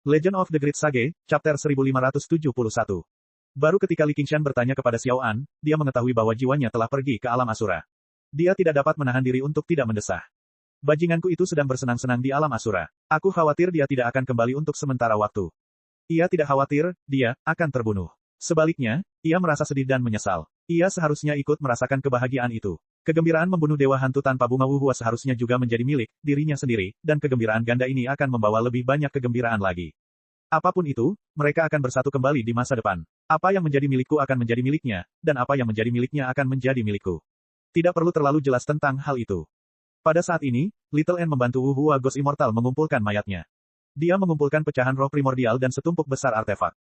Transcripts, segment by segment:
Legend of the Great Sage, Chapter 1571. Baru ketika Li Qingshan bertanya kepada Xiao An, dia mengetahui bahwa jiwanya telah pergi ke alam Asura. Dia tidak dapat menahan diri untuk tidak mendesah. Bajinganku itu sedang bersenang-senang di alam Asura. Aku khawatir dia tidak akan kembali untuk sementara waktu. Ia tidak khawatir, dia akan terbunuh. Sebaliknya, ia merasa sedih dan menyesal. Ia seharusnya ikut merasakan kebahagiaan itu. Kegembiraan membunuh dewa hantu tanpa bunga wuhua seharusnya juga menjadi milik dirinya sendiri, dan kegembiraan ganda ini akan membawa lebih banyak kegembiraan lagi. Apapun itu, mereka akan bersatu kembali di masa depan. Apa yang menjadi milikku akan menjadi miliknya, dan apa yang menjadi miliknya akan menjadi milikku. Tidak perlu terlalu jelas tentang hal itu. Pada saat ini, Little N membantu Wuhua Ghost Immortal mengumpulkan mayatnya. Dia mengumpulkan pecahan roh primordial dan setumpuk besar artefak.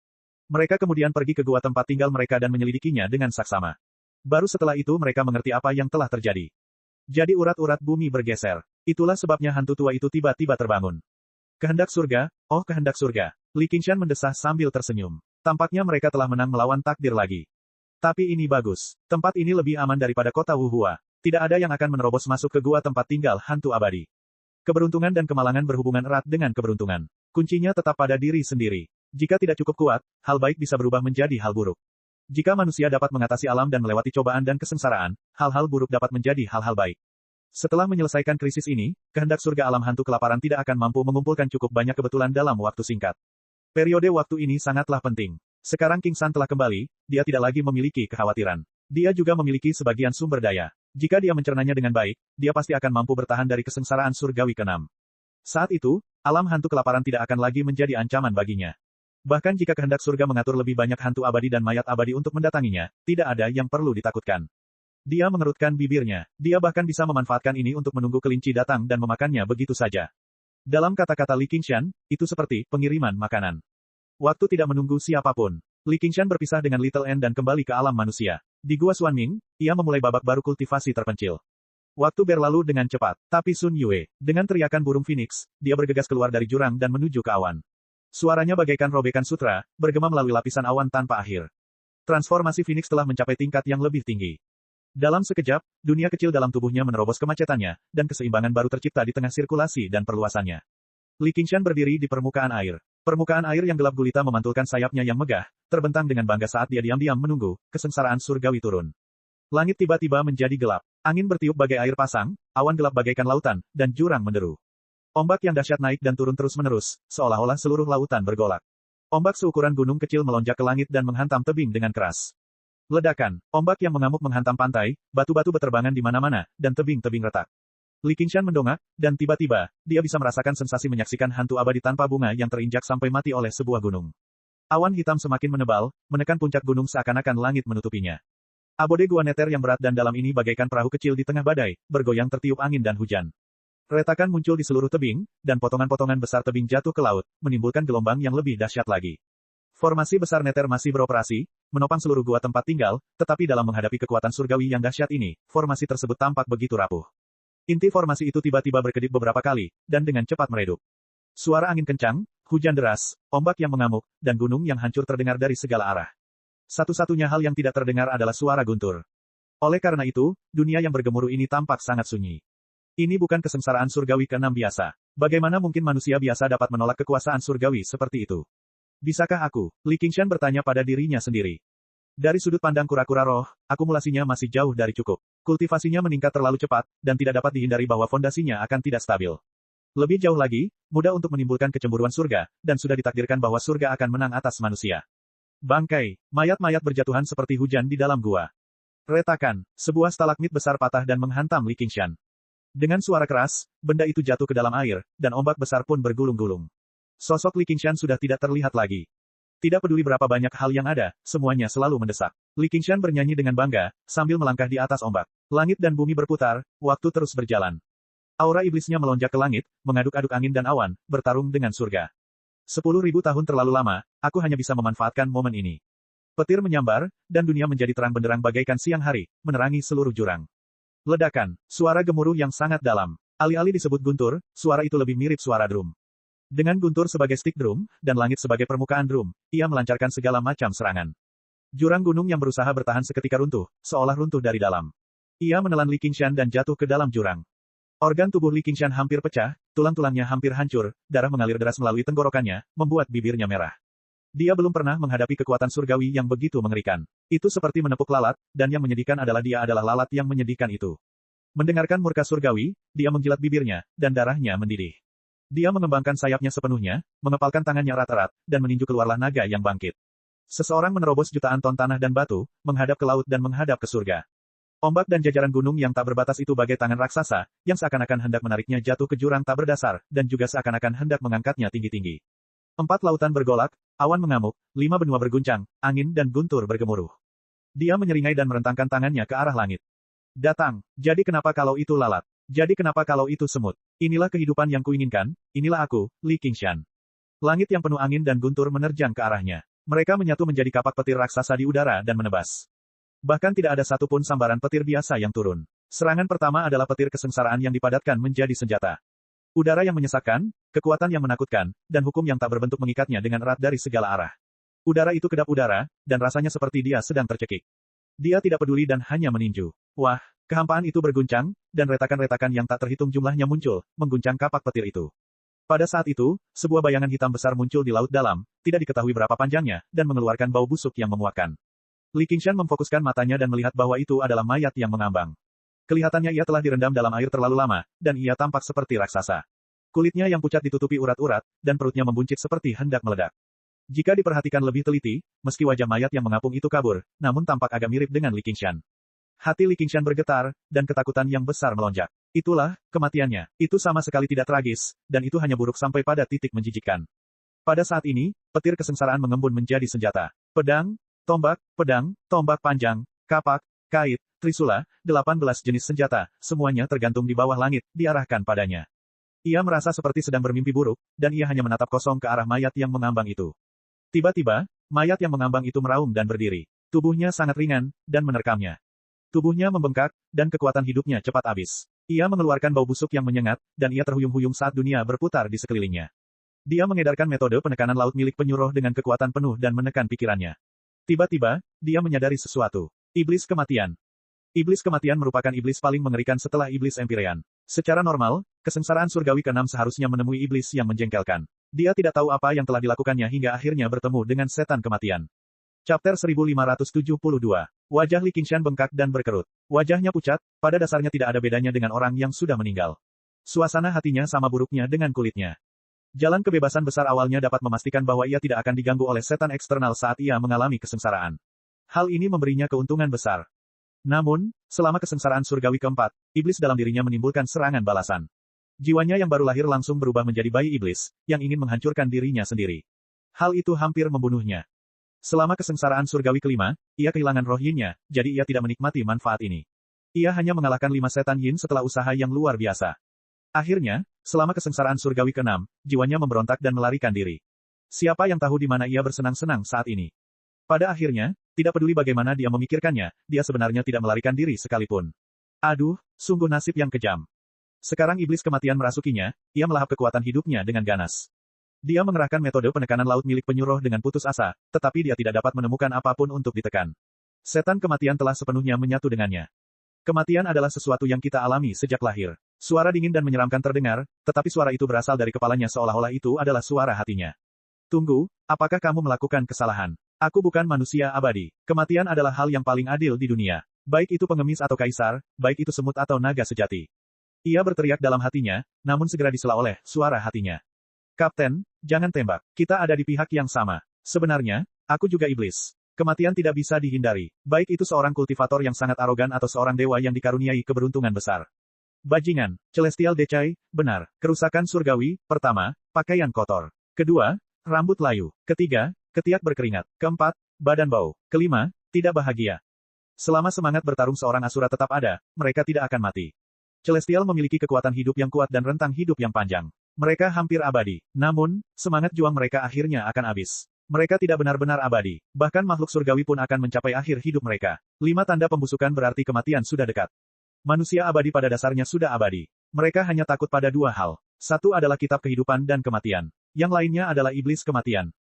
Mereka kemudian pergi ke gua tempat tinggal mereka dan menyelidikinya dengan saksama. Baru setelah itu mereka mengerti apa yang telah terjadi. Jadi urat-urat bumi bergeser. Itulah sebabnya hantu tua itu tiba-tiba terbangun. Kehendak surga, oh kehendak surga. Li Qingshan mendesah sambil tersenyum. Tampaknya mereka telah menang melawan takdir lagi. Tapi ini bagus. Tempat ini lebih aman daripada kota Wuhua. Tidak ada yang akan menerobos masuk ke gua tempat tinggal hantu abadi. Keberuntungan dan kemalangan berhubungan erat dengan keberuntungan. Kuncinya tetap pada diri sendiri. Jika tidak cukup kuat, hal baik bisa berubah menjadi hal buruk. Jika manusia dapat mengatasi alam dan melewati cobaan dan kesengsaraan, hal-hal buruk dapat menjadi hal-hal baik. Setelah menyelesaikan krisis ini, kehendak surga alam hantu kelaparan tidak akan mampu mengumpulkan cukup banyak kebetulan dalam waktu singkat. Periode waktu ini sangatlah penting. Sekarang King San telah kembali, dia tidak lagi memiliki kekhawatiran. Dia juga memiliki sebagian sumber daya. Jika dia mencernanya dengan baik, dia pasti akan mampu bertahan dari kesengsaraan surgawi ke-6. Saat itu, alam hantu kelaparan tidak akan lagi menjadi ancaman baginya. Bahkan jika kehendak surga mengatur lebih banyak hantu abadi dan mayat abadi untuk mendatanginya, tidak ada yang perlu ditakutkan. Dia mengerutkan bibirnya. Dia bahkan bisa memanfaatkan ini untuk menunggu kelinci datang dan memakannya begitu saja. Dalam kata-kata Li Qingshan, itu seperti pengiriman makanan. Waktu tidak menunggu siapapun. Li Qingshan berpisah dengan Little N dan kembali ke alam manusia. Di Gua Xuanming, ia memulai babak baru kultivasi terpencil. Waktu berlalu dengan cepat. Tapi Sun Yue, dengan teriakan burung phoenix, dia bergegas keluar dari jurang dan menuju ke awan. Suaranya bagaikan robekan sutra, bergema melalui lapisan awan tanpa akhir. Transformasi Phoenix telah mencapai tingkat yang lebih tinggi. Dalam sekejap, dunia kecil dalam tubuhnya menerobos kemacetannya, dan keseimbangan baru tercipta di tengah sirkulasi dan perluasannya. Li Qingshan berdiri di permukaan air. Permukaan air yang gelap gulita memantulkan sayapnya yang megah, terbentang dengan bangga saat dia diam-diam menunggu kesengsaraan surgawi turun. Langit tiba-tiba menjadi gelap. Angin bertiup bagai air pasang, awan gelap bagaikan lautan, dan jurang menderu. Ombak yang dahsyat naik dan turun terus-menerus, seolah-olah seluruh lautan bergolak. Ombak seukuran gunung kecil melonjak ke langit dan menghantam tebing dengan keras. Ledakan, ombak yang mengamuk menghantam pantai, batu-batu beterbangan di mana-mana, dan tebing-tebing retak. Li Qingshan mendongak, dan tiba-tiba, dia bisa merasakan sensasi menyaksikan hantu abadi tanpa bunga yang terinjak sampai mati oleh sebuah gunung. Awan hitam semakin menebal, menekan puncak gunung seakan-akan langit menutupinya. Abode gua neter yang berat dan dalam ini bagaikan perahu kecil di tengah badai, bergoyang tertiup angin dan hujan. Retakan muncul di seluruh tebing, dan potongan-potongan besar tebing jatuh ke laut, menimbulkan gelombang yang lebih dahsyat lagi. Formasi besar neter masih beroperasi, menopang seluruh gua tempat tinggal, tetapi dalam menghadapi kekuatan surgawi yang dahsyat ini, formasi tersebut tampak begitu rapuh. Inti formasi itu tiba-tiba berkedip beberapa kali, dan dengan cepat meredup. Suara angin kencang, hujan deras, ombak yang mengamuk, dan gunung yang hancur terdengar dari segala arah. Satu-satunya hal yang tidak terdengar adalah suara guntur. Oleh karena itu, dunia yang bergemuruh ini tampak sangat sunyi. Ini bukan kesengsaraan surgawi ke-6 biasa. Bagaimana mungkin manusia biasa dapat menolak kekuasaan surgawi seperti itu? Bisakah aku? Li Qingshan bertanya pada dirinya sendiri. Dari sudut pandang kura-kura roh, akumulasinya masih jauh dari cukup. Kultivasinya meningkat terlalu cepat, dan tidak dapat dihindari bahwa fondasinya akan tidak stabil. Lebih jauh lagi, mudah untuk menimbulkan kecemburuan surga, dan sudah ditakdirkan bahwa surga akan menang atas manusia. Bangkai, mayat-mayat berjatuhan seperti hujan di dalam gua. Retakan, sebuah stalagmit besar patah dan menghantam Li Qingshan. Dengan suara keras, benda itu jatuh ke dalam air, dan ombak besar pun bergulung-gulung. Sosok Li Qingshan sudah tidak terlihat lagi. Tidak peduli berapa banyak hal yang ada, semuanya selalu mendesak. Li Qingshan bernyanyi dengan bangga, sambil melangkah di atas ombak. Langit dan bumi berputar, waktu terus berjalan. Aura iblisnya melonjak ke langit, mengaduk-aduk angin dan awan, bertarung dengan surga. 10.000 tahun terlalu lama, aku hanya bisa memanfaatkan momen ini. Petir menyambar, dan dunia menjadi terang benderang bagaikan siang hari, menerangi seluruh jurang. Ledakan, suara gemuruh yang sangat dalam. Alih-alih disebut guntur, suara itu lebih mirip suara drum. Dengan guntur sebagai stick drum, dan langit sebagai permukaan drum, ia melancarkan segala macam serangan. Jurang gunung yang berusaha bertahan seketika runtuh, seolah runtuh dari dalam. Ia menelan Li Qingshan dan jatuh ke dalam jurang. Organ tubuh Li Qingshan hampir pecah, tulang-tulangnya hampir hancur, darah mengalir deras melalui tenggorokannya, membuat bibirnya merah. Dia belum pernah menghadapi kekuatan surgawi yang begitu mengerikan. Itu seperti menepuk lalat, dan yang menyedihkan adalah dia adalah lalat yang menyedihkan itu. Mendengarkan murka surgawi, dia menjilat bibirnya, dan darahnya mendidih. Dia mengembangkan sayapnya sepenuhnya, mengepalkan tangannya erat-erat, dan meninju keluarlah naga yang bangkit. Seseorang menerobos jutaan ton tanah dan batu, menghadap ke laut dan menghadap ke surga. Ombak dan jajaran gunung yang tak berbatas itu bagai tangan raksasa, yang seakan-akan hendak menariknya jatuh ke jurang tak berdasar, dan juga seakan-akan hendak mengangkatnya tinggi-tinggi. 4 lautan bergolak, awan mengamuk, 5 benua berguncang, angin dan guntur bergemuruh. Dia menyeringai dan merentangkan tangannya ke arah langit. Datang, jadi kenapa kalau itu lalat? Jadi kenapa kalau itu semut? Inilah kehidupan yang kuinginkan, inilah aku, Li Qingshan. Langit yang penuh angin dan guntur menerjang ke arahnya. Mereka menyatu menjadi kapak petir raksasa di udara dan menebas. Bahkan tidak ada satupun sambaran petir biasa yang turun. Serangan pertama adalah petir kesengsaraan yang dipadatkan menjadi senjata. Udara yang menyesakkan, kekuatan yang menakutkan, dan hukum yang tak berbentuk mengikatnya dengan erat dari segala arah. Udara itu kedap udara, dan rasanya seperti dia sedang tercekik. Dia tidak peduli dan hanya meninju. Wah, kehampaan itu berguncang, dan retakan-retakan yang tak terhitung jumlahnya muncul, mengguncang kapak petir itu. Pada saat itu, sebuah bayangan hitam besar muncul di laut dalam, tidak diketahui berapa panjangnya, dan mengeluarkan bau busuk yang memuakkan. Li Qingshan memfokuskan matanya dan melihat bahwa itu adalah mayat yang mengambang. Kelihatannya ia telah direndam dalam air terlalu lama, dan ia tampak seperti raksasa. Kulitnya yang pucat ditutupi urat-urat, dan perutnya membuncit seperti hendak meledak. Jika diperhatikan lebih teliti, meski wajah mayat yang mengapung itu kabur, namun tampak agak mirip dengan Li Qingshan. Hati Li Qingshan bergetar, dan ketakutan yang besar melonjak. Itulah, kematiannya. Itu sama sekali tidak tragis, dan itu hanya buruk sampai pada titik menjijikkan. Pada saat ini, petir kesengsaraan mengembun menjadi senjata. Pedang, tombak panjang, kapak, kait, trisula, 18 jenis senjata, semuanya tergantung di bawah langit, diarahkan padanya. Ia merasa seperti sedang bermimpi buruk, dan ia hanya menatap kosong ke arah mayat yang mengambang itu. Tiba-tiba, mayat yang mengambang itu meraung dan berdiri. Tubuhnya sangat ringan, dan menerkamnya. Tubuhnya membengkak, dan kekuatan hidupnya cepat habis. Ia mengeluarkan bau busuk yang menyengat, dan ia terhuyung-huyung saat dunia berputar di sekelilingnya. Dia mengedarkan metode penekanan laut milik penyuruh dengan kekuatan penuh dan menekan pikirannya. Tiba-tiba, dia menyadari sesuatu. Iblis kematian. Iblis kematian merupakan iblis paling mengerikan setelah iblis Empyrean. Secara normal, kesengsaraan surgawi ke-6 seharusnya menemui iblis yang menjengkelkan. Dia tidak tahu apa yang telah dilakukannya hingga akhirnya bertemu dengan setan kematian. Chapter 1572. Wajah Li Qingshan bengkak dan berkerut. Wajahnya pucat, pada dasarnya tidak ada bedanya dengan orang yang sudah meninggal. Suasana hatinya sama buruknya dengan kulitnya. Jalan kebebasan besar awalnya dapat memastikan bahwa ia tidak akan diganggu oleh setan eksternal saat ia mengalami kesengsaraan. Hal ini memberinya keuntungan besar. Namun, selama kesengsaraan surgawi keempat, iblis dalam dirinya menimbulkan serangan balasan. Jiwanya yang baru lahir langsung berubah menjadi bayi iblis, yang ingin menghancurkan dirinya sendiri. Hal itu hampir membunuhnya. Selama kesengsaraan surgawi kelima, ia kehilangan roh yin-nya, jadi ia tidak menikmati manfaat ini. Ia hanya mengalahkan 5 setan yin setelah usaha yang luar biasa. Akhirnya, selama kesengsaraan surgawi ke-6, jiwanya memberontak dan melarikan diri. Siapa yang tahu di mana ia bersenang-senang saat ini? Pada akhirnya, tidak peduli bagaimana dia memikirkannya, dia sebenarnya tidak melarikan diri sekalipun. Aduh, sungguh nasib yang kejam. Sekarang iblis kematian merasukinya, ia melahap kekuatan hidupnya dengan ganas. Dia mengerahkan metode penekanan laut milik penyuruh dengan putus asa, tetapi dia tidak dapat menemukan apapun untuk ditekan. Setan kematian telah sepenuhnya menyatu dengannya. Kematian adalah sesuatu yang kita alami sejak lahir. Suara dingin dan menyeramkan terdengar, tetapi suara itu berasal dari kepalanya seolah-olah itu adalah suara hatinya. Tunggu, apakah kamu melakukan kesalahan? Aku bukan manusia abadi. Kematian adalah hal yang paling adil di dunia. Baik itu pengemis atau kaisar, baik itu semut atau naga sejati. Ia berteriak dalam hatinya, namun segera disela oleh suara hatinya. Kapten, jangan tembak. Kita ada di pihak yang sama. Sebenarnya, aku juga iblis. Kematian tidak bisa dihindari. Baik itu seorang kultivator yang sangat arogan atau seorang dewa yang dikaruniai keberuntungan besar. Bajingan, Celestial Decay, benar. Kerusakan surgawi, pertama, pakaian kotor. Kedua, rambut layu. Ketiga, ketiak berkeringat. Keempat, badan bau. Kelima, tidak bahagia. Selama semangat bertarung seorang asura tetap ada, mereka tidak akan mati. Celestial memiliki kekuatan hidup yang kuat dan rentang hidup yang panjang. Mereka hampir abadi. Namun, semangat juang mereka akhirnya akan habis. Mereka tidak benar-benar abadi. Bahkan makhluk surgawi pun akan mencapai akhir hidup mereka. 5 tanda pembusukan berarti kematian sudah dekat. Manusia abadi pada dasarnya sudah abadi. Mereka hanya takut pada 2 hal. Satu adalah kitab kehidupan dan kematian. Yang lainnya adalah iblis kematian.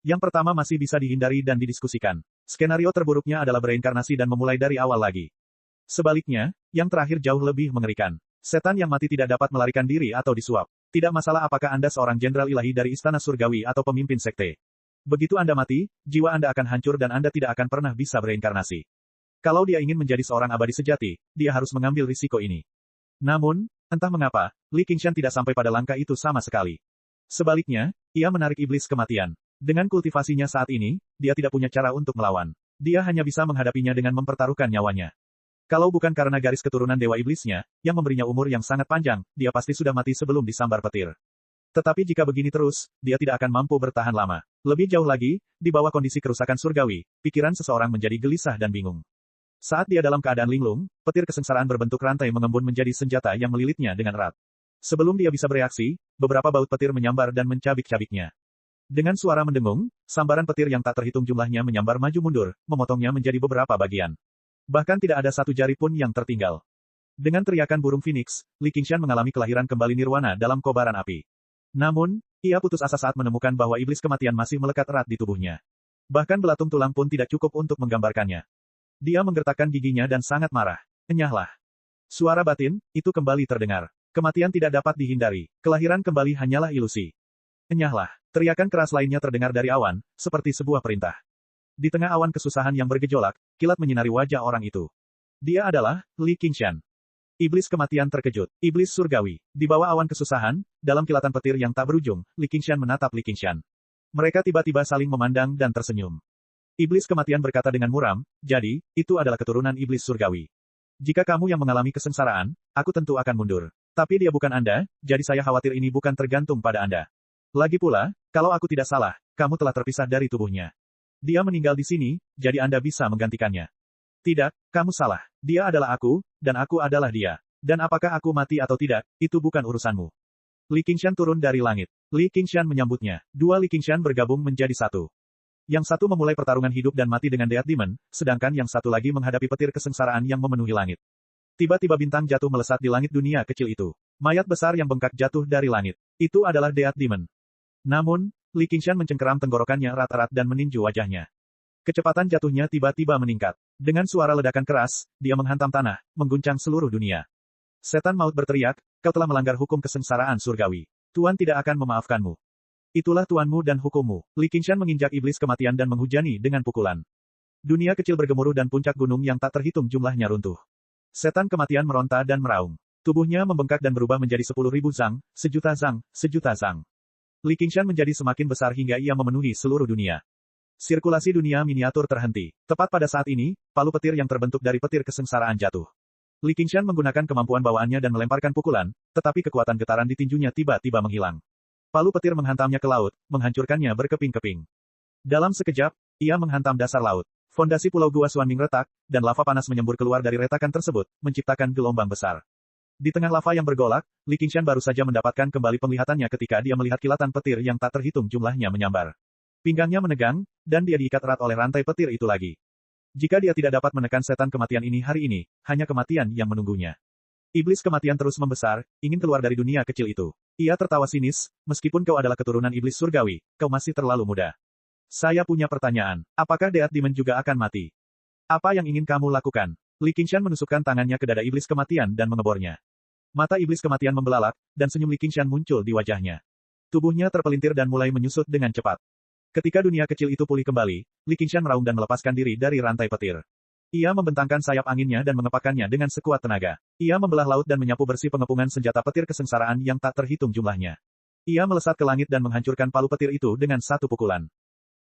Yang pertama masih bisa dihindari dan didiskusikan. Skenario terburuknya adalah bereinkarnasi dan memulai dari awal lagi. Sebaliknya, yang terakhir jauh lebih mengerikan. Setan yang mati tidak dapat melarikan diri atau disuap. Tidak masalah apakah Anda seorang jenderal ilahi dari istana surgawi atau pemimpin sekte. Begitu Anda mati, jiwa Anda akan hancur dan Anda tidak akan pernah bisa bereinkarnasi. Kalau dia ingin menjadi seorang abadi sejati, dia harus mengambil risiko ini. Namun, entah mengapa, Li Qingshan tidak sampai pada langkah itu sama sekali. Sebaliknya, ia menarik iblis kematian. Dengan kultivasinya saat ini, dia tidak punya cara untuk melawan. Dia hanya bisa menghadapinya dengan mempertaruhkan nyawanya. Kalau bukan karena garis keturunan dewa iblisnya, yang memberinya umur yang sangat panjang, dia pasti sudah mati sebelum disambar petir. Tetapi jika begini terus, dia tidak akan mampu bertahan lama. Lebih jauh lagi, di bawah kondisi kerusakan surgawi, pikiran seseorang menjadi gelisah dan bingung. Saat dia dalam keadaan linglung, petir kesengsaraan berbentuk rantai mengembun menjadi senjata yang melilitnya dengan erat. Sebelum dia bisa bereaksi, beberapa baut petir menyambar dan mencabik-cabiknya. Dengan suara mendengung, sambaran petir yang tak terhitung jumlahnya menyambar maju mundur, memotongnya menjadi beberapa bagian. Bahkan tidak ada satu jari pun yang tertinggal. Dengan teriakan burung phoenix, Li Qingshan mengalami kelahiran kembali nirwana dalam kobaran api. Namun, ia putus asa saat menemukan bahwa iblis kematian masih melekat erat di tubuhnya. Bahkan belatung tulang pun tidak cukup untuk menggambarkannya. Dia menggertakkan giginya dan sangat marah. Enyahlah. Suara batin, itu kembali terdengar. Kematian tidak dapat dihindari. Kelahiran kembali hanyalah ilusi. Enyahlah. Teriakan keras lainnya terdengar dari awan, seperti sebuah perintah. Di tengah awan kesusahan yang bergejolak, kilat menyinari wajah orang itu. Dia adalah Li Qingshan. Iblis kematian terkejut. Iblis surgawi. Di bawah awan kesusahan, dalam kilatan petir yang tak berujung, Li Qingshan menatap Li Qingshan. Mereka tiba-tiba saling memandang dan tersenyum. Iblis kematian berkata dengan muram, jadi, itu adalah keturunan iblis surgawi. Jika kamu yang mengalami kesengsaraan, aku tentu akan mundur. Tapi dia bukan Anda, jadi saya khawatir ini bukan tergantung pada Anda. Lagi pula, kalau aku tidak salah, kamu telah terpisah dari tubuhnya. Dia meninggal di sini, jadi Anda bisa menggantikannya. Tidak, kamu salah. Dia adalah aku, dan aku adalah dia. Dan apakah aku mati atau tidak, itu bukan urusanmu. Li Qingshan turun dari langit. Li Qingshan menyambutnya. Dua Li Qingshan bergabung menjadi satu. Yang satu memulai pertarungan hidup dan mati dengan Death Demon, sedangkan yang satu lagi menghadapi petir kesengsaraan yang memenuhi langit. Tiba-tiba bintang jatuh melesat di langit dunia kecil itu. Mayat besar yang bengkak jatuh dari langit. Itu adalah Death Demon. Namun, Li Qingshan mencengkeram tenggorokannya erat-erat dan meninju wajahnya. Kecepatan jatuhnya tiba-tiba meningkat. Dengan suara ledakan keras, dia menghantam tanah, mengguncang seluruh dunia. Setan maut berteriak, kau telah melanggar hukum kesengsaraan surgawi. Tuan tidak akan memaafkanmu. Itulah tuanmu dan hukummu. Li Qingshan menginjak iblis kematian dan menghujani dengan pukulan. Dunia kecil bergemuruh dan puncak gunung yang tak terhitung jumlahnya runtuh. Setan kematian meronta dan meraung. Tubuhnya membengkak dan berubah menjadi 10.000 zang, sejuta zang, sejuta zang. Li Qingshan menjadi semakin besar hingga ia memenuhi seluruh dunia. Sirkulasi dunia miniatur terhenti. Tepat pada saat ini, palu petir yang terbentuk dari petir kesengsaraan jatuh. Li Qingshan menggunakan kemampuan bawaannya dan melemparkan pukulan, tetapi kekuatan getaran di tinjunya tiba-tiba menghilang. Palu petir menghantamnya ke laut, menghancurkannya berkeping-keping. Dalam sekejap, ia menghantam dasar laut. Fondasi pulau Gua Xuanming retak, dan lava panas menyembur keluar dari retakan tersebut, menciptakan gelombang besar. Di tengah lava yang bergolak, Li Qingshan baru saja mendapatkan kembali penglihatannya ketika dia melihat kilatan petir yang tak terhitung jumlahnya menyambar. Pinggangnya menegang, dan dia diikat erat oleh rantai petir itu lagi. Jika dia tidak dapat menekan setan kematian ini hari ini, hanya kematian yang menunggunya. Iblis kematian terus membesar, ingin keluar dari dunia kecil itu. Ia tertawa sinis, meskipun kau adalah keturunan iblis surgawi, kau masih terlalu muda. Saya punya pertanyaan, apakah Death Demon juga akan mati? Apa yang ingin kamu lakukan? Li Qingshan menusukkan tangannya ke dada iblis kematian dan mengebornya. Mata iblis kematian membelalak, dan senyum Li Qingshan muncul di wajahnya. Tubuhnya terpelintir dan mulai menyusut dengan cepat. Ketika dunia kecil itu pulih kembali, Li Qingshan meraung dan melepaskan diri dari rantai petir. Ia membentangkan sayap anginnya dan mengepakkannya dengan sekuat tenaga. Ia membelah laut dan menyapu bersih pengepungan senjata petir kesengsaraan yang tak terhitung jumlahnya. Ia melesat ke langit dan menghancurkan palu petir itu dengan satu pukulan.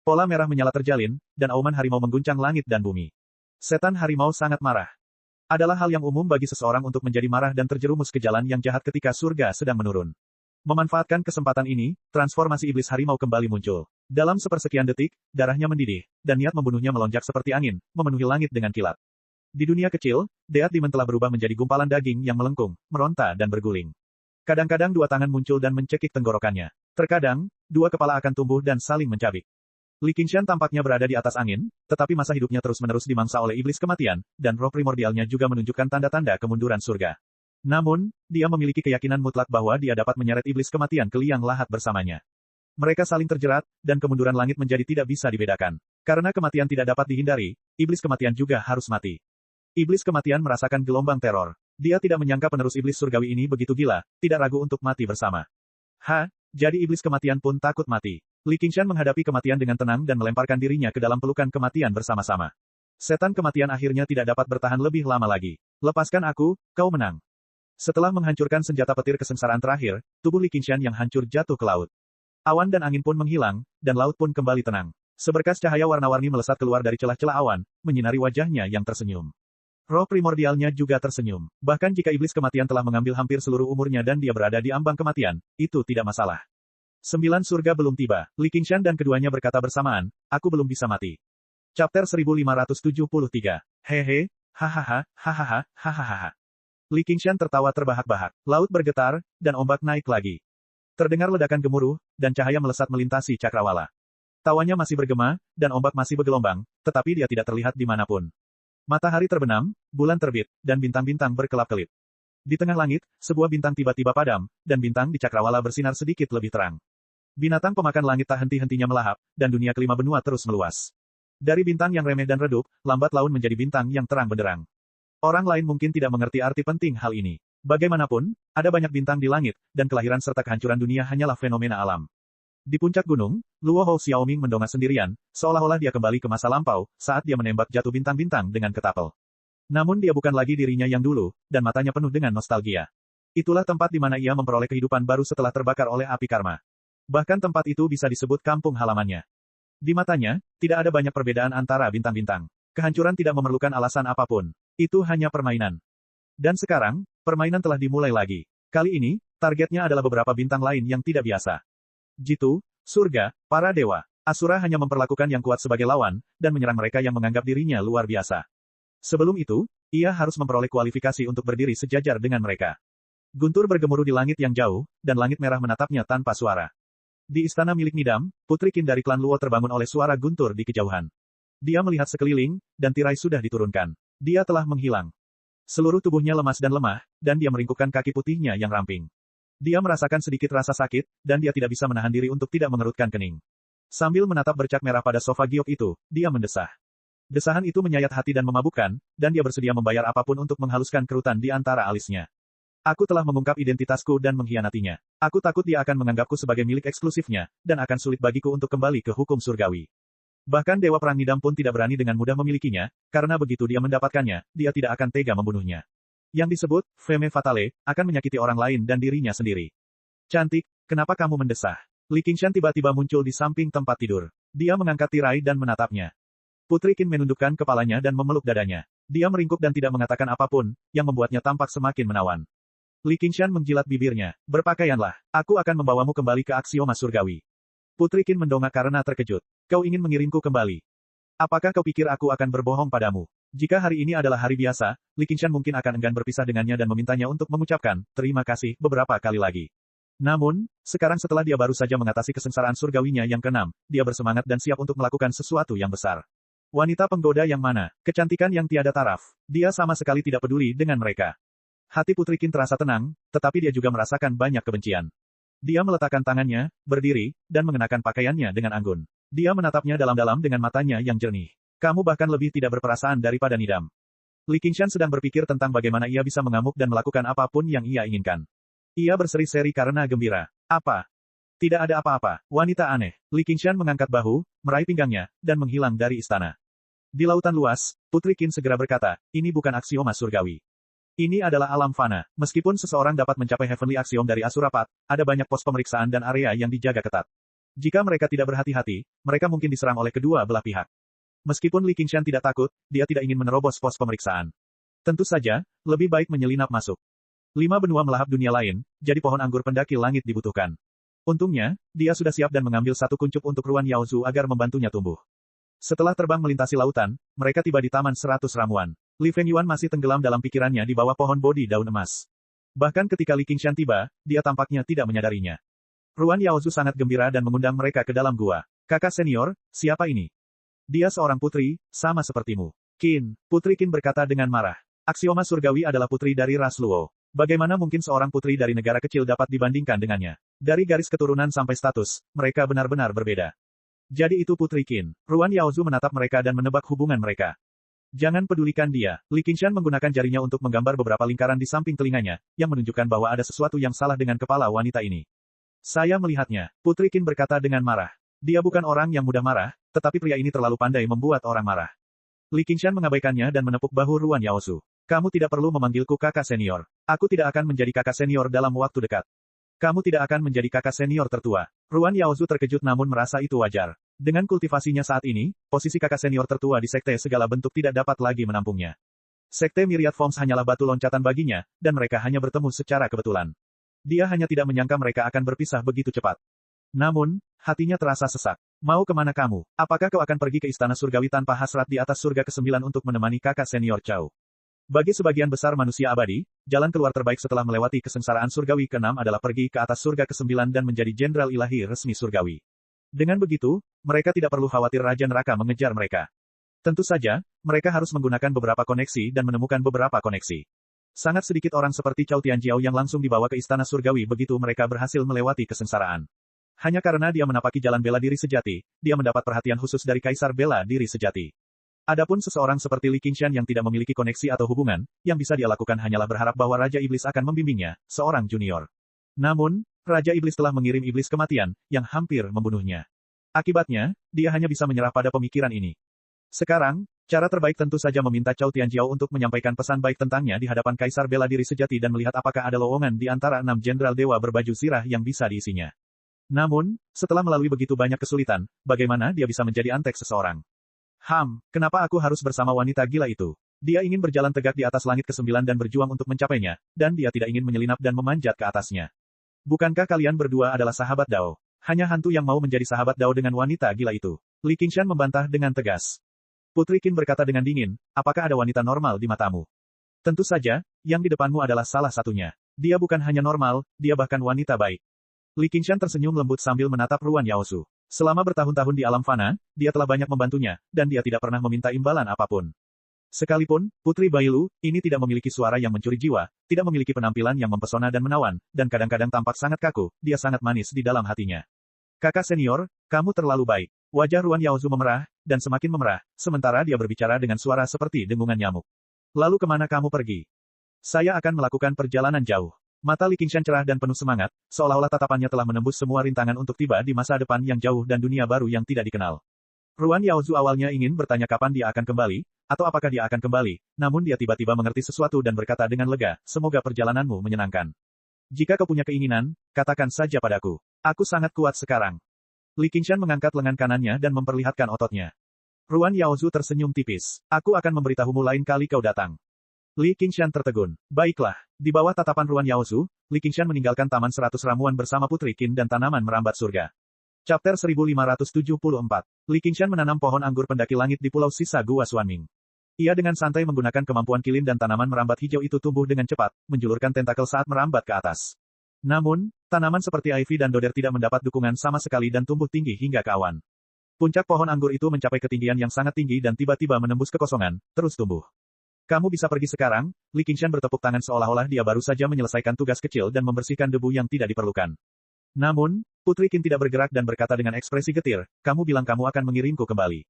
Pola merah menyala terjalin, dan auman harimau mengguncang langit dan bumi. Setan harimau sangat marah. Adalah hal yang umum bagi seseorang untuk menjadi marah dan terjerumus ke jalan yang jahat ketika surga sedang menurun. Memanfaatkan kesempatan ini, transformasi iblis harimau kembali muncul. Dalam sepersekian detik, darahnya mendidih, dan niat membunuhnya melonjak seperti angin, memenuhi langit dengan kilat. Di dunia kecil, Death Demon telah berubah menjadi gumpalan daging yang melengkung, meronta dan berguling. Kadang-kadang dua tangan muncul dan mencekik tenggorokannya. Terkadang, dua kepala akan tumbuh dan saling mencabik. Li Qingshan tampaknya berada di atas angin, tetapi masa hidupnya terus-menerus dimangsa oleh iblis kematian, dan roh primordialnya juga menunjukkan tanda-tanda kemunduran surga. Namun, dia memiliki keyakinan mutlak bahwa dia dapat menyeret iblis kematian ke liang lahat bersamanya. Mereka saling terjerat, dan kemunduran langit menjadi tidak bisa dibedakan. Karena kematian tidak dapat dihindari, iblis kematian juga harus mati. Iblis kematian merasakan gelombang teror. Dia tidak menyangka penerus iblis surgawi ini begitu gila, tidak ragu untuk mati bersama. Jadi iblis kematian pun takut mati. Li Qingshan menghadapi kematian dengan tenang dan melemparkan dirinya ke dalam pelukan kematian bersama-sama. Setan kematian akhirnya tidak dapat bertahan lebih lama lagi. Lepaskan aku, kau menang. Setelah menghancurkan senjata petir kesengsaraan terakhir, tubuh Li Qingshan yang hancur jatuh ke laut. Awan dan angin pun menghilang, dan laut pun kembali tenang. Seberkas cahaya warna-warni melesat keluar dari celah-celah awan, menyinari wajahnya yang tersenyum. Roh primordialnya juga tersenyum. Bahkan jika iblis kematian telah mengambil hampir seluruh umurnya dan dia berada di ambang kematian, itu tidak masalah. 9 surga belum tiba. Li Qingshan dan keduanya berkata bersamaan, aku belum bisa mati. Chapter 1573. Hehe, hahaha, hahaha, hahaha. Li Qingshan tertawa terbahak-bahak. Laut bergetar, dan ombak naik lagi. Terdengar ledakan gemuruh, dan cahaya melesat melintasi cakrawala. Tawanya masih bergema, dan ombak masih bergelombang, tetapi dia tidak terlihat dimanapun. Matahari terbenam, bulan terbit, dan bintang-bintang berkelap-kelip. Di tengah langit, sebuah bintang tiba-tiba padam, dan bintang di cakrawala bersinar sedikit lebih terang. Binatang pemakan langit tak henti-hentinya melahap, dan dunia kelima benua terus meluas. Dari bintang yang remeh dan redup, lambat laun menjadi bintang yang terang benderang. Orang lain mungkin tidak mengerti arti penting hal ini. Bagaimanapun, ada banyak bintang di langit, dan kelahiran serta kehancuran dunia hanyalah fenomena alam. Di puncak gunung, Luo Hou Xiaoming mendongak sendirian, seolah-olah dia kembali ke masa lampau, saat dia menembak jatuh bintang-bintang dengan ketapel. Namun dia bukan lagi dirinya yang dulu, dan matanya penuh dengan nostalgia. Itulah tempat di mana ia memperoleh kehidupan baru setelah terbakar oleh api karma. Bahkan tempat itu bisa disebut kampung halamannya. Di matanya, tidak ada banyak perbedaan antara bintang-bintang. Kehancuran tidak memerlukan alasan apapun. Itu hanya permainan. Dan sekarang, permainan telah dimulai lagi. Kali ini, targetnya adalah beberapa bintang lain yang tidak biasa. Jitu, surga, para dewa. Asura hanya memperlakukan yang kuat sebagai lawan, dan menyerang mereka yang menganggap dirinya luar biasa. Sebelum itu, ia harus memperoleh kualifikasi untuk berdiri sejajar dengan mereka. Guntur bergemuruh di langit yang jauh, dan langit merah menatapnya tanpa suara. Di istana milik Nidam, Putri Qin dari klan Luo terbangun oleh suara guntur di kejauhan. Dia melihat sekeliling, dan tirai sudah diturunkan. Dia telah menghilang. Seluruh tubuhnya lemas dan lemah, dan dia meringkukkan kaki putihnya yang ramping. Dia merasakan sedikit rasa sakit, dan dia tidak bisa menahan diri untuk tidak mengerutkan kening. Sambil menatap bercak merah pada sofa giok itu, dia mendesah. Desahan itu menyayat hati dan memabukkan, dan dia bersedia membayar apapun untuk menghaluskan kerutan di antara alisnya. Aku telah mengungkap identitasku dan mengkhianatinya. Aku takut dia akan menganggapku sebagai milik eksklusifnya, dan akan sulit bagiku untuk kembali ke hukum surgawi. Bahkan Dewa Perang Nidam pun tidak berani dengan mudah memilikinya, karena begitu dia mendapatkannya, dia tidak akan tega membunuhnya. Yang disebut, Femme Fatale, akan menyakiti orang lain dan dirinya sendiri. Cantik, kenapa kamu mendesah? Li Qingshan tiba-tiba muncul di samping tempat tidur. Dia mengangkat tirai dan menatapnya. Putri Qin menundukkan kepalanya dan memeluk dadanya. Dia meringkuk dan tidak mengatakan apapun, yang membuatnya tampak semakin menawan. Li Qingshan menjilat bibirnya. Berpakaianlah. Aku akan membawamu kembali ke aksioma surgawi. Putri Qin mendongak karena terkejut. Kau ingin mengirimku kembali? Apakah kau pikir aku akan berbohong padamu? Jika hari ini adalah hari biasa, Li Qingshan mungkin akan enggan berpisah dengannya dan memintanya untuk mengucapkan terima kasih beberapa kali lagi. Namun, sekarang setelah dia baru saja mengatasi kesengsaraan surgawinya yang keenam, dia bersemangat dan siap untuk melakukan sesuatu yang besar. Wanita penggoda yang mana? Kecantikan yang tiada taraf. Dia sama sekali tidak peduli dengan mereka. Hati Putri Qin terasa tenang, tetapi dia juga merasakan banyak kebencian. Dia meletakkan tangannya, berdiri, dan mengenakan pakaiannya dengan anggun. Dia menatapnya dalam-dalam dengan matanya yang jernih. Kamu bahkan lebih tidak berperasaan daripada Nidam. Li Qingshan sedang berpikir tentang bagaimana ia bisa mengamuk dan melakukan apapun yang ia inginkan. Ia berseri-seri karena gembira. Apa? Tidak ada apa-apa, wanita aneh. Li Qingshan mengangkat bahu, meraih pinggangnya, dan menghilang dari istana. Di lautan luas, Putri Qin segera berkata, ini bukan aksioma surgawi. Ini adalah alam fana. Meskipun seseorang dapat mencapai Heavenly Axiom dari Asura Path, ada banyak pos pemeriksaan dan area yang dijaga ketat. Jika mereka tidak berhati-hati, mereka mungkin diserang oleh kedua belah pihak. Meskipun Li Qingshan tidak takut, dia tidak ingin menerobos pos pemeriksaan. Tentu saja, lebih baik menyelinap masuk. 5 benua melahap dunia lain, jadi pohon anggur pendaki langit dibutuhkan. Untungnya, dia sudah siap dan mengambil satu kuncup untuk Ruan Yaozu agar membantunya tumbuh. Setelah terbang melintasi lautan, mereka tiba di Taman 100 Ramuan. Li Fengyuan masih tenggelam dalam pikirannya di bawah pohon bodi daun emas. Bahkan ketika Li Qingshan tiba, dia tampaknya tidak menyadarinya. Ruan Yaozu sangat gembira dan mengundang mereka ke dalam gua. Kakak senior, siapa ini? Dia seorang putri, sama sepertimu. Qin, Putri Qin berkata dengan marah. Aksioma surgawi adalah putri dari ras Luo. Bagaimana mungkin seorang putri dari negara kecil dapat dibandingkan dengannya? Dari garis keturunan sampai status, mereka benar-benar berbeda. Jadi itu Putri Qin. Ruan Yaozu menatap mereka dan menebak hubungan mereka. Jangan pedulikan dia. Li Qingshan menggunakan jarinya untuk menggambar beberapa lingkaran di samping telinganya, yang menunjukkan bahwa ada sesuatu yang salah dengan kepala wanita ini. Saya melihatnya, Putri Qin berkata dengan marah. Dia bukan orang yang mudah marah, tetapi pria ini terlalu pandai membuat orang marah. Li Qingshan mengabaikannya dan menepuk bahu Ruan Yaosu. Kamu tidak perlu memanggilku kakak senior. Aku tidak akan menjadi kakak senior dalam waktu dekat. Kamu tidak akan menjadi kakak senior tertua. Ruan Yaosu terkejut namun merasa itu wajar. Dengan kultivasinya saat ini, posisi kakak senior tertua di sekte segala bentuk tidak dapat lagi menampungnya. Sekte Myriad Forms hanyalah batu loncatan baginya, dan mereka hanya bertemu secara kebetulan. Dia hanya tidak menyangka mereka akan berpisah begitu cepat. Namun, hatinya terasa sesak. Mau kemana kamu? Apakah kau akan pergi ke istana surgawi tanpa hasrat di atas surga ke-9 untuk menemani kakak senior Chao? Bagi sebagian besar manusia abadi, jalan keluar terbaik setelah melewati kesengsaraan surgawi ke-6 adalah pergi ke atas surga ke-9 dan menjadi jenderal ilahi resmi surgawi. Dengan begitu, mereka tidak perlu khawatir Raja Neraka mengejar mereka. Tentu saja, mereka harus menggunakan beberapa koneksi dan menemukan beberapa koneksi. Sangat sedikit orang seperti Cao Tianjiao yang langsung dibawa ke istana surgawi begitu mereka berhasil melewati kesengsaraan. Hanya karena dia menapaki jalan bela diri sejati, dia mendapat perhatian khusus dari Kaisar Bela Diri Sejati. Adapun seseorang seperti Li Qingshan yang tidak memiliki koneksi atau hubungan, yang bisa dia lakukan hanyalah berharap bahwa Raja Iblis akan membimbingnya, seorang junior. Namun, Raja Iblis telah mengirim iblis kematian, yang hampir membunuhnya. Akibatnya, dia hanya bisa menyerah pada pemikiran ini. Sekarang, cara terbaik tentu saja meminta Cao Tianjiao untuk menyampaikan pesan baik tentangnya di hadapan Kaisar Bela Diri Sejati dan melihat apakah ada lowongan di antara 6 jenderal dewa berbaju zirah yang bisa diisinya. Namun, setelah melalui begitu banyak kesulitan, bagaimana dia bisa menjadi antek seseorang? Kenapa aku harus bersama wanita gila itu? Dia ingin berjalan tegak di atas langit ke-9 dan berjuang untuk mencapainya, dan dia tidak ingin menyelinap dan memanjat ke atasnya. Bukankah kalian berdua adalah sahabat Dao? Hanya hantu yang mau menjadi sahabat Dao dengan wanita gila itu. Li Qingshan membantah dengan tegas. Putri Qin berkata dengan dingin, apakah ada wanita normal di matamu? Tentu saja, yang di depanmu adalah salah satunya. Dia bukan hanya normal, dia bahkan wanita baik. Li Qingshan tersenyum lembut sambil menatap Ruan Yaosu. Selama bertahun-tahun di alam fana, dia telah banyak membantunya, dan dia tidak pernah meminta imbalan apapun. Sekalipun, Putri Bailu, ini tidak memiliki suara yang mencuri jiwa, tidak memiliki penampilan yang mempesona dan menawan, dan kadang-kadang tampak sangat kaku, dia sangat manis di dalam hatinya. Kakak senior, kamu terlalu baik. Wajah Ruan Yaosu memerah, dan semakin memerah, sementara dia berbicara dengan suara seperti dengungan nyamuk. Lalu kemana kamu pergi? Saya akan melakukan perjalanan jauh. Mata Li Qingshan cerah dan penuh semangat, seolah-olah tatapannya telah menembus semua rintangan untuk tiba di masa depan yang jauh dan dunia baru yang tidak dikenal. Ruan Yaosu awalnya ingin bertanya kapan dia akan kembali, atau apakah dia akan kembali, namun dia tiba-tiba mengerti sesuatu dan berkata dengan lega, semoga perjalananmu menyenangkan. Jika kau punya keinginan, katakan saja padaku. Aku sangat kuat sekarang. Li Qingshan mengangkat lengan kanannya dan memperlihatkan ototnya. Ruan Yaosu tersenyum tipis. Aku akan memberitahumu lain kali kau datang. Li Qingshan tertegun. Baiklah. Di bawah tatapan Ruan Yaosu, Li Qingshan meninggalkan Taman 100 Ramuan bersama Putri Qin dan tanaman merambat surga. Chapter 1574. Li Qingshan menanam pohon anggur pendaki langit di pulau sisa Gua Xuanming. Ia dengan santai menggunakan kemampuan kilin dan tanaman merambat hijau itu tumbuh dengan cepat, menjulurkan tentakel saat merambat ke atas. Namun, tanaman seperti ivy dan doder tidak mendapat dukungan sama sekali dan tumbuh tinggi hingga ke awan. Puncak pohon anggur itu mencapai ketinggian yang sangat tinggi dan tiba-tiba menembus kekosongan, terus tumbuh. Kamu bisa pergi sekarang, Li Qingshan bertepuk tangan seolah-olah dia baru saja menyelesaikan tugas kecil dan membersihkan debu yang tidak diperlukan. Namun, Putri Qin tidak bergerak dan berkata dengan ekspresi getir, kamu bilang kamu akan mengirimku kembali.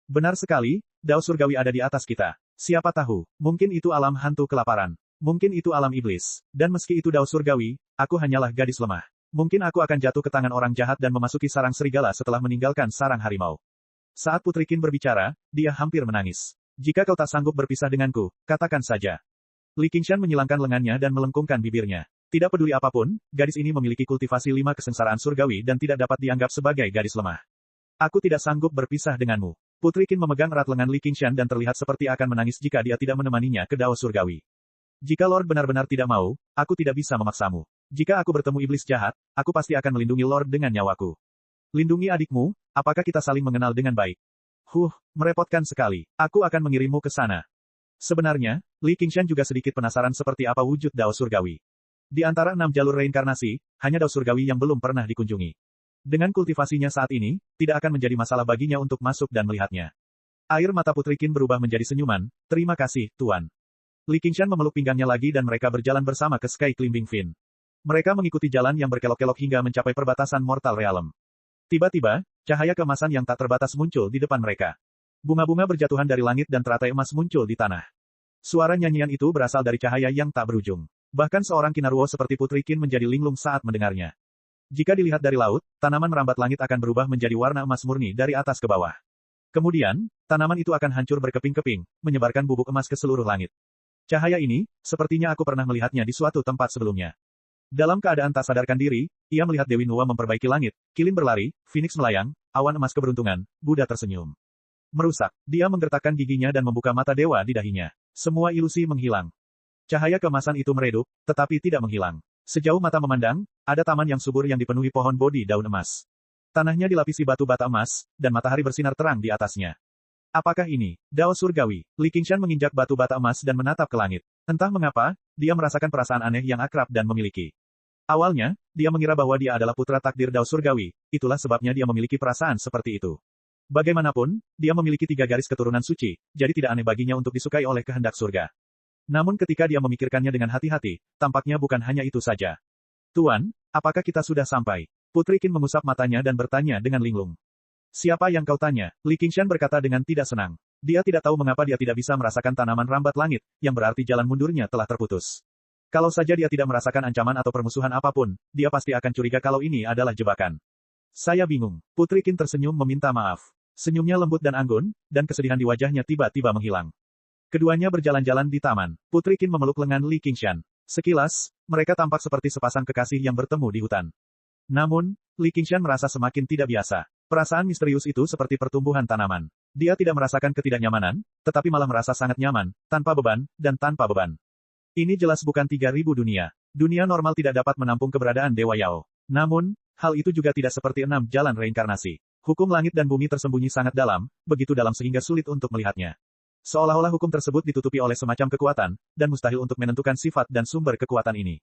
Benar sekali, Dao Surgawi ada di atas kita. Siapa tahu, mungkin itu alam hantu kelaparan. Mungkin itu alam iblis. Dan meski itu Dao Surgawi, aku hanyalah gadis lemah. Mungkin aku akan jatuh ke tangan orang jahat dan memasuki sarang serigala setelah meninggalkan sarang harimau. Saat Putri Qin berbicara, dia hampir menangis. Jika kau tak sanggup berpisah denganku, katakan saja. Li Qingshan menyilangkan lengannya dan melengkungkan bibirnya. Tidak peduli apapun, gadis ini memiliki kultivasi 5 kesengsaraan surgawi dan tidak dapat dianggap sebagai gadis lemah. Aku tidak sanggup berpisah denganmu. Putri Qin memegang erat lengan Li Qingshan dan terlihat seperti akan menangis jika dia tidak menemaninya ke Dao Surgawi. Jika Lord benar-benar tidak mau, aku tidak bisa memaksamu. Jika aku bertemu iblis jahat, aku pasti akan melindungi Lord dengan nyawaku. Lindungi adikmu, apakah kita saling mengenal dengan baik? Merepotkan sekali. Aku akan mengirimmu ke sana. Sebenarnya, Li Qingshan juga sedikit penasaran seperti apa wujud Dao Surgawi. Di antara 6 jalur reinkarnasi, hanya Dao Surgawi yang belum pernah dikunjungi. Dengan kultivasinya saat ini, tidak akan menjadi masalah baginya untuk masuk dan melihatnya. Air mata Putri Qin berubah menjadi senyuman, terima kasih, Tuan. Li Qingshan memeluk pinggangnya lagi dan mereka berjalan bersama ke Sky Climbing Fin. Mereka mengikuti jalan yang berkelok-kelok hingga mencapai perbatasan Mortal Realm. Tiba-tiba, cahaya keemasan yang tak terbatas muncul di depan mereka. Bunga-bunga berjatuhan dari langit dan teratai emas muncul di tanah. Suara nyanyian itu berasal dari cahaya yang tak berujung. Bahkan seorang Kinarwo seperti Putri Qin menjadi linglung saat mendengarnya. Jika dilihat dari laut, tanaman merambat langit akan berubah menjadi warna emas murni dari atas ke bawah. Kemudian, tanaman itu akan hancur berkeping-keping, menyebarkan bubuk emas ke seluruh langit. Cahaya ini, sepertinya aku pernah melihatnya di suatu tempat sebelumnya. Dalam keadaan tak sadarkan diri, ia melihat Dewi Nuwa memperbaiki langit, kilin berlari, Phoenix melayang, awan emas keberuntungan, Buddha tersenyum. Merusak, dia menggertakkan giginya dan membuka mata dewa di dahinya. Semua ilusi menghilang. Cahaya keemasan itu meredup, tetapi tidak menghilang. Sejauh mata memandang, ada taman yang subur yang dipenuhi pohon bodi daun emas. Tanahnya dilapisi batu bata emas, dan matahari bersinar terang di atasnya. Apakah ini Dao Surgawi? Li Qingshan menginjak batu bata emas dan menatap ke langit. Entah mengapa, dia merasakan perasaan aneh yang akrab dan memiliki. Awalnya, dia mengira bahwa dia adalah putra takdir Dao Surgawi, itulah sebabnya dia memiliki perasaan seperti itu. Bagaimanapun, dia memiliki 3 garis keturunan suci, jadi tidak aneh baginya untuk disukai oleh kehendak surga. Namun ketika dia memikirkannya dengan hati-hati, tampaknya bukan hanya itu saja. Tuan, apakah kita sudah sampai? Putri Qin mengusap matanya dan bertanya dengan linglung. Siapa yang kau tanya? Li Qingshan berkata dengan tidak senang. Dia tidak tahu mengapa dia tidak bisa merasakan tanaman rambat langit, yang berarti jalan mundurnya telah terputus. Kalau saja dia tidak merasakan ancaman atau permusuhan apapun, dia pasti akan curiga kalau ini adalah jebakan. Saya bingung. Putri Qin tersenyum meminta maaf. Senyumnya lembut dan anggun, dan kesedihan di wajahnya tiba-tiba menghilang. Keduanya berjalan-jalan di taman. Putri Qin memeluk lengan Li Qingshan. Sekilas, mereka tampak seperti sepasang kekasih yang bertemu di hutan. Namun, Li Qingshan merasa semakin tidak biasa. Perasaan misterius itu seperti pertumbuhan tanaman. Dia tidak merasakan ketidaknyamanan, tetapi malah merasa sangat nyaman, tanpa beban, dan tanpa beban. Ini jelas bukan 3000 dunia. Dunia normal tidak dapat menampung keberadaan Dewa Yao. Namun, hal itu juga tidak seperti 6 jalan reinkarnasi. Hukum langit dan bumi tersembunyi sangat dalam, begitu dalam sehingga sulit untuk melihatnya. Seolah-olah hukum tersebut ditutupi oleh semacam kekuatan, dan mustahil untuk menentukan sifat dan sumber kekuatan ini.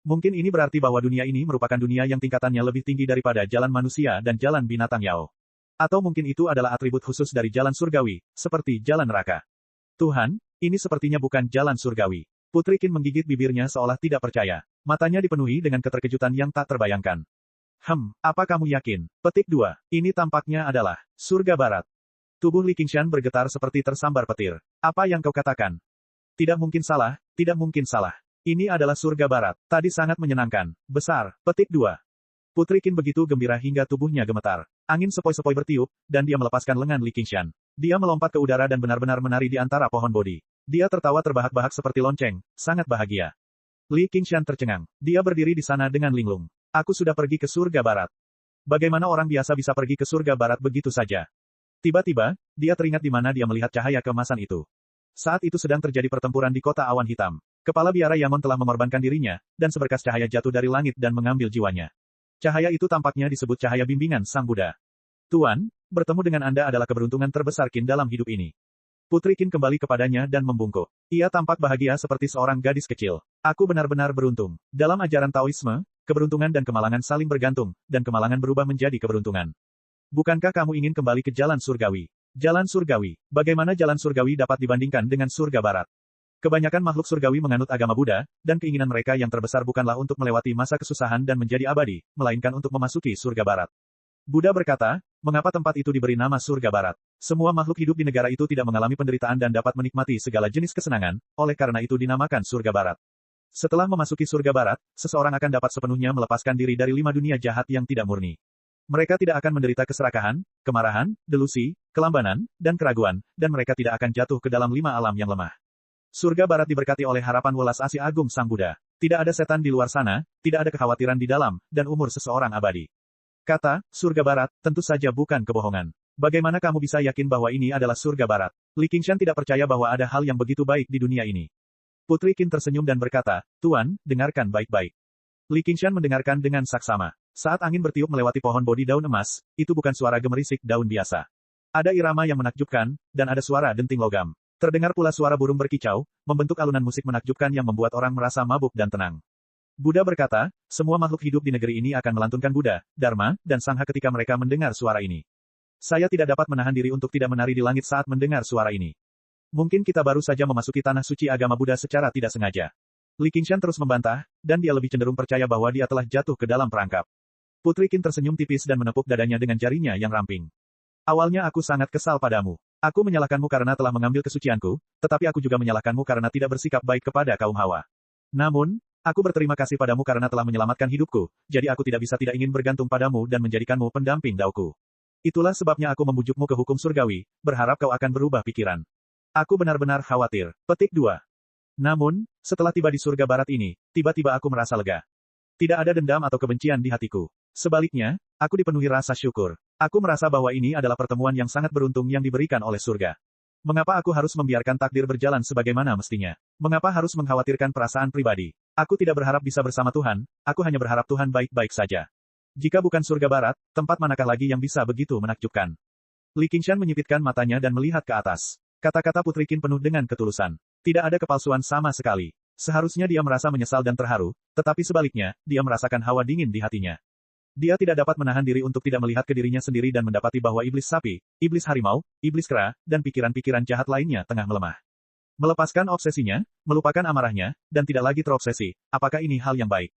Mungkin ini berarti bahwa dunia ini merupakan dunia yang tingkatannya lebih tinggi daripada jalan manusia dan jalan binatang Yao. Atau mungkin itu adalah atribut khusus dari jalan surgawi, seperti jalan neraka. Tuhan, ini sepertinya bukan jalan surgawi. Putri Qin menggigit bibirnya seolah tidak percaya. Matanya dipenuhi dengan keterkejutan yang tak terbayangkan. Apa kamu yakin? Petik 2. Ini tampaknya adalah surga barat. Tubuh Li Qingshan bergetar seperti tersambar petir. Apa yang kau katakan? Tidak mungkin salah, tidak mungkin salah. Ini adalah surga barat. Tadi sangat menyenangkan. Besar. Petik 2. Putri Qin begitu gembira hingga tubuhnya gemetar. Angin sepoi-sepoi bertiup, dan dia melepaskan lengan Li Qingshan. Dia melompat ke udara dan benar-benar menari di antara pohon bodi. Dia tertawa terbahak-bahak seperti lonceng, sangat bahagia. Li Qingshan tercengang. Dia berdiri di sana dengan linglung. Aku sudah pergi ke surga barat. Bagaimana orang biasa bisa pergi ke surga barat begitu saja? Tiba-tiba, dia teringat di mana dia melihat cahaya keemasan itu. Saat itu sedang terjadi pertempuran di kota awan hitam. Kepala biara Yamon telah mengorbankan dirinya, dan seberkas cahaya jatuh dari langit dan mengambil jiwanya. Cahaya itu tampaknya disebut cahaya bimbingan Sang Buddha. Tuan, bertemu dengan Anda adalah keberuntungan terbesar Qin dalam hidup ini. Putri Qin kembali kepadanya dan membungkuk. Ia tampak bahagia seperti seorang gadis kecil. Aku benar-benar beruntung. Dalam ajaran Taoisme, keberuntungan dan kemalangan saling bergantung, dan kemalangan berubah menjadi keberuntungan. Bukankah kamu ingin kembali ke jalan surgawi? Jalan surgawi. Bagaimana jalan surgawi dapat dibandingkan dengan surga barat? Kebanyakan makhluk surgawi menganut agama Buddha, dan keinginan mereka yang terbesar bukanlah untuk melewati masa kesusahan dan menjadi abadi, melainkan untuk memasuki surga barat. Buddha berkata, mengapa tempat itu diberi nama surga barat? Semua makhluk hidup di negara itu tidak mengalami penderitaan dan dapat menikmati segala jenis kesenangan, oleh karena itu dinamakan surga barat. Setelah memasuki surga barat, seseorang akan dapat sepenuhnya melepaskan diri dari 5 dunia jahat yang tidak murni. Mereka tidak akan menderita keserakahan, kemarahan, delusi, kelambanan, dan keraguan, dan mereka tidak akan jatuh ke dalam 5 alam yang lemah. Surga barat diberkati oleh harapan welas asih agung Sang Buddha. Tidak ada setan di luar sana, tidak ada kekhawatiran di dalam, dan umur seseorang abadi. Kata, surga barat, tentu saja bukan kebohongan. Bagaimana kamu bisa yakin bahwa ini adalah surga barat? Li Qingshan tidak percaya bahwa ada hal yang begitu baik di dunia ini. Putri Qin tersenyum dan berkata, Tuan, dengarkan baik-baik. Li Qingshan mendengarkan dengan saksama. Saat angin bertiup melewati pohon bodi daun emas, itu bukan suara gemerisik daun biasa. Ada irama yang menakjubkan, dan ada suara denting logam. Terdengar pula suara burung berkicau, membentuk alunan musik menakjubkan yang membuat orang merasa mabuk dan tenang. Buddha berkata, semua makhluk hidup di negeri ini akan melantunkan Buddha, Dharma, dan Sangha ketika mereka mendengar suara ini. Saya tidak dapat menahan diri untuk tidak menari di langit saat mendengar suara ini. Mungkin kita baru saja memasuki tanah suci agama Buddha secara tidak sengaja. Li Qingshan terus membantah, dan dia lebih cenderung percaya bahwa dia telah jatuh ke dalam perangkap. Putri Qin tersenyum tipis dan menepuk dadanya dengan jarinya yang ramping. Awalnya aku sangat kesal padamu. Aku menyalahkanmu karena telah mengambil kesucianku, tetapi aku juga menyalahkanmu karena tidak bersikap baik kepada kaum Hawa. Namun, aku berterima kasih padamu karena telah menyelamatkan hidupku, jadi aku tidak bisa tidak ingin bergantung padamu dan menjadikanmu pendamping dauku. Itulah sebabnya aku membujukmu ke hukum surgawi, berharap kau akan berubah pikiran. Aku benar-benar khawatir. Petik 2. Namun, setelah tiba di surga barat ini, tiba-tiba aku merasa lega. Tidak ada dendam atau kebencian di hatiku. Sebaliknya, aku dipenuhi rasa syukur. Aku merasa bahwa ini adalah pertemuan yang sangat beruntung yang diberikan oleh surga. Mengapa aku harus membiarkan takdir berjalan sebagaimana mestinya? Mengapa harus mengkhawatirkan perasaan pribadi? Aku tidak berharap bisa bersama Tuhan, aku hanya berharap Tuhan baik-baik saja. Jika bukan surga barat, tempat manakah lagi yang bisa begitu menakjubkan? Li Qingshan menyipitkan matanya dan melihat ke atas. Kata-kata Putri Qin penuh dengan ketulusan. Tidak ada kepalsuan sama sekali. Seharusnya dia merasa menyesal dan terharu, tetapi sebaliknya, dia merasakan hawa dingin di hatinya. Dia tidak dapat menahan diri untuk tidak melihat ke dirinya sendiri dan mendapati bahwa iblis sapi, iblis harimau, iblis kera, dan pikiran-pikiran jahat lainnya tengah melemah. Melepaskan obsesinya, melupakan amarahnya, dan tidak lagi terobsesi, apakah ini hal yang baik?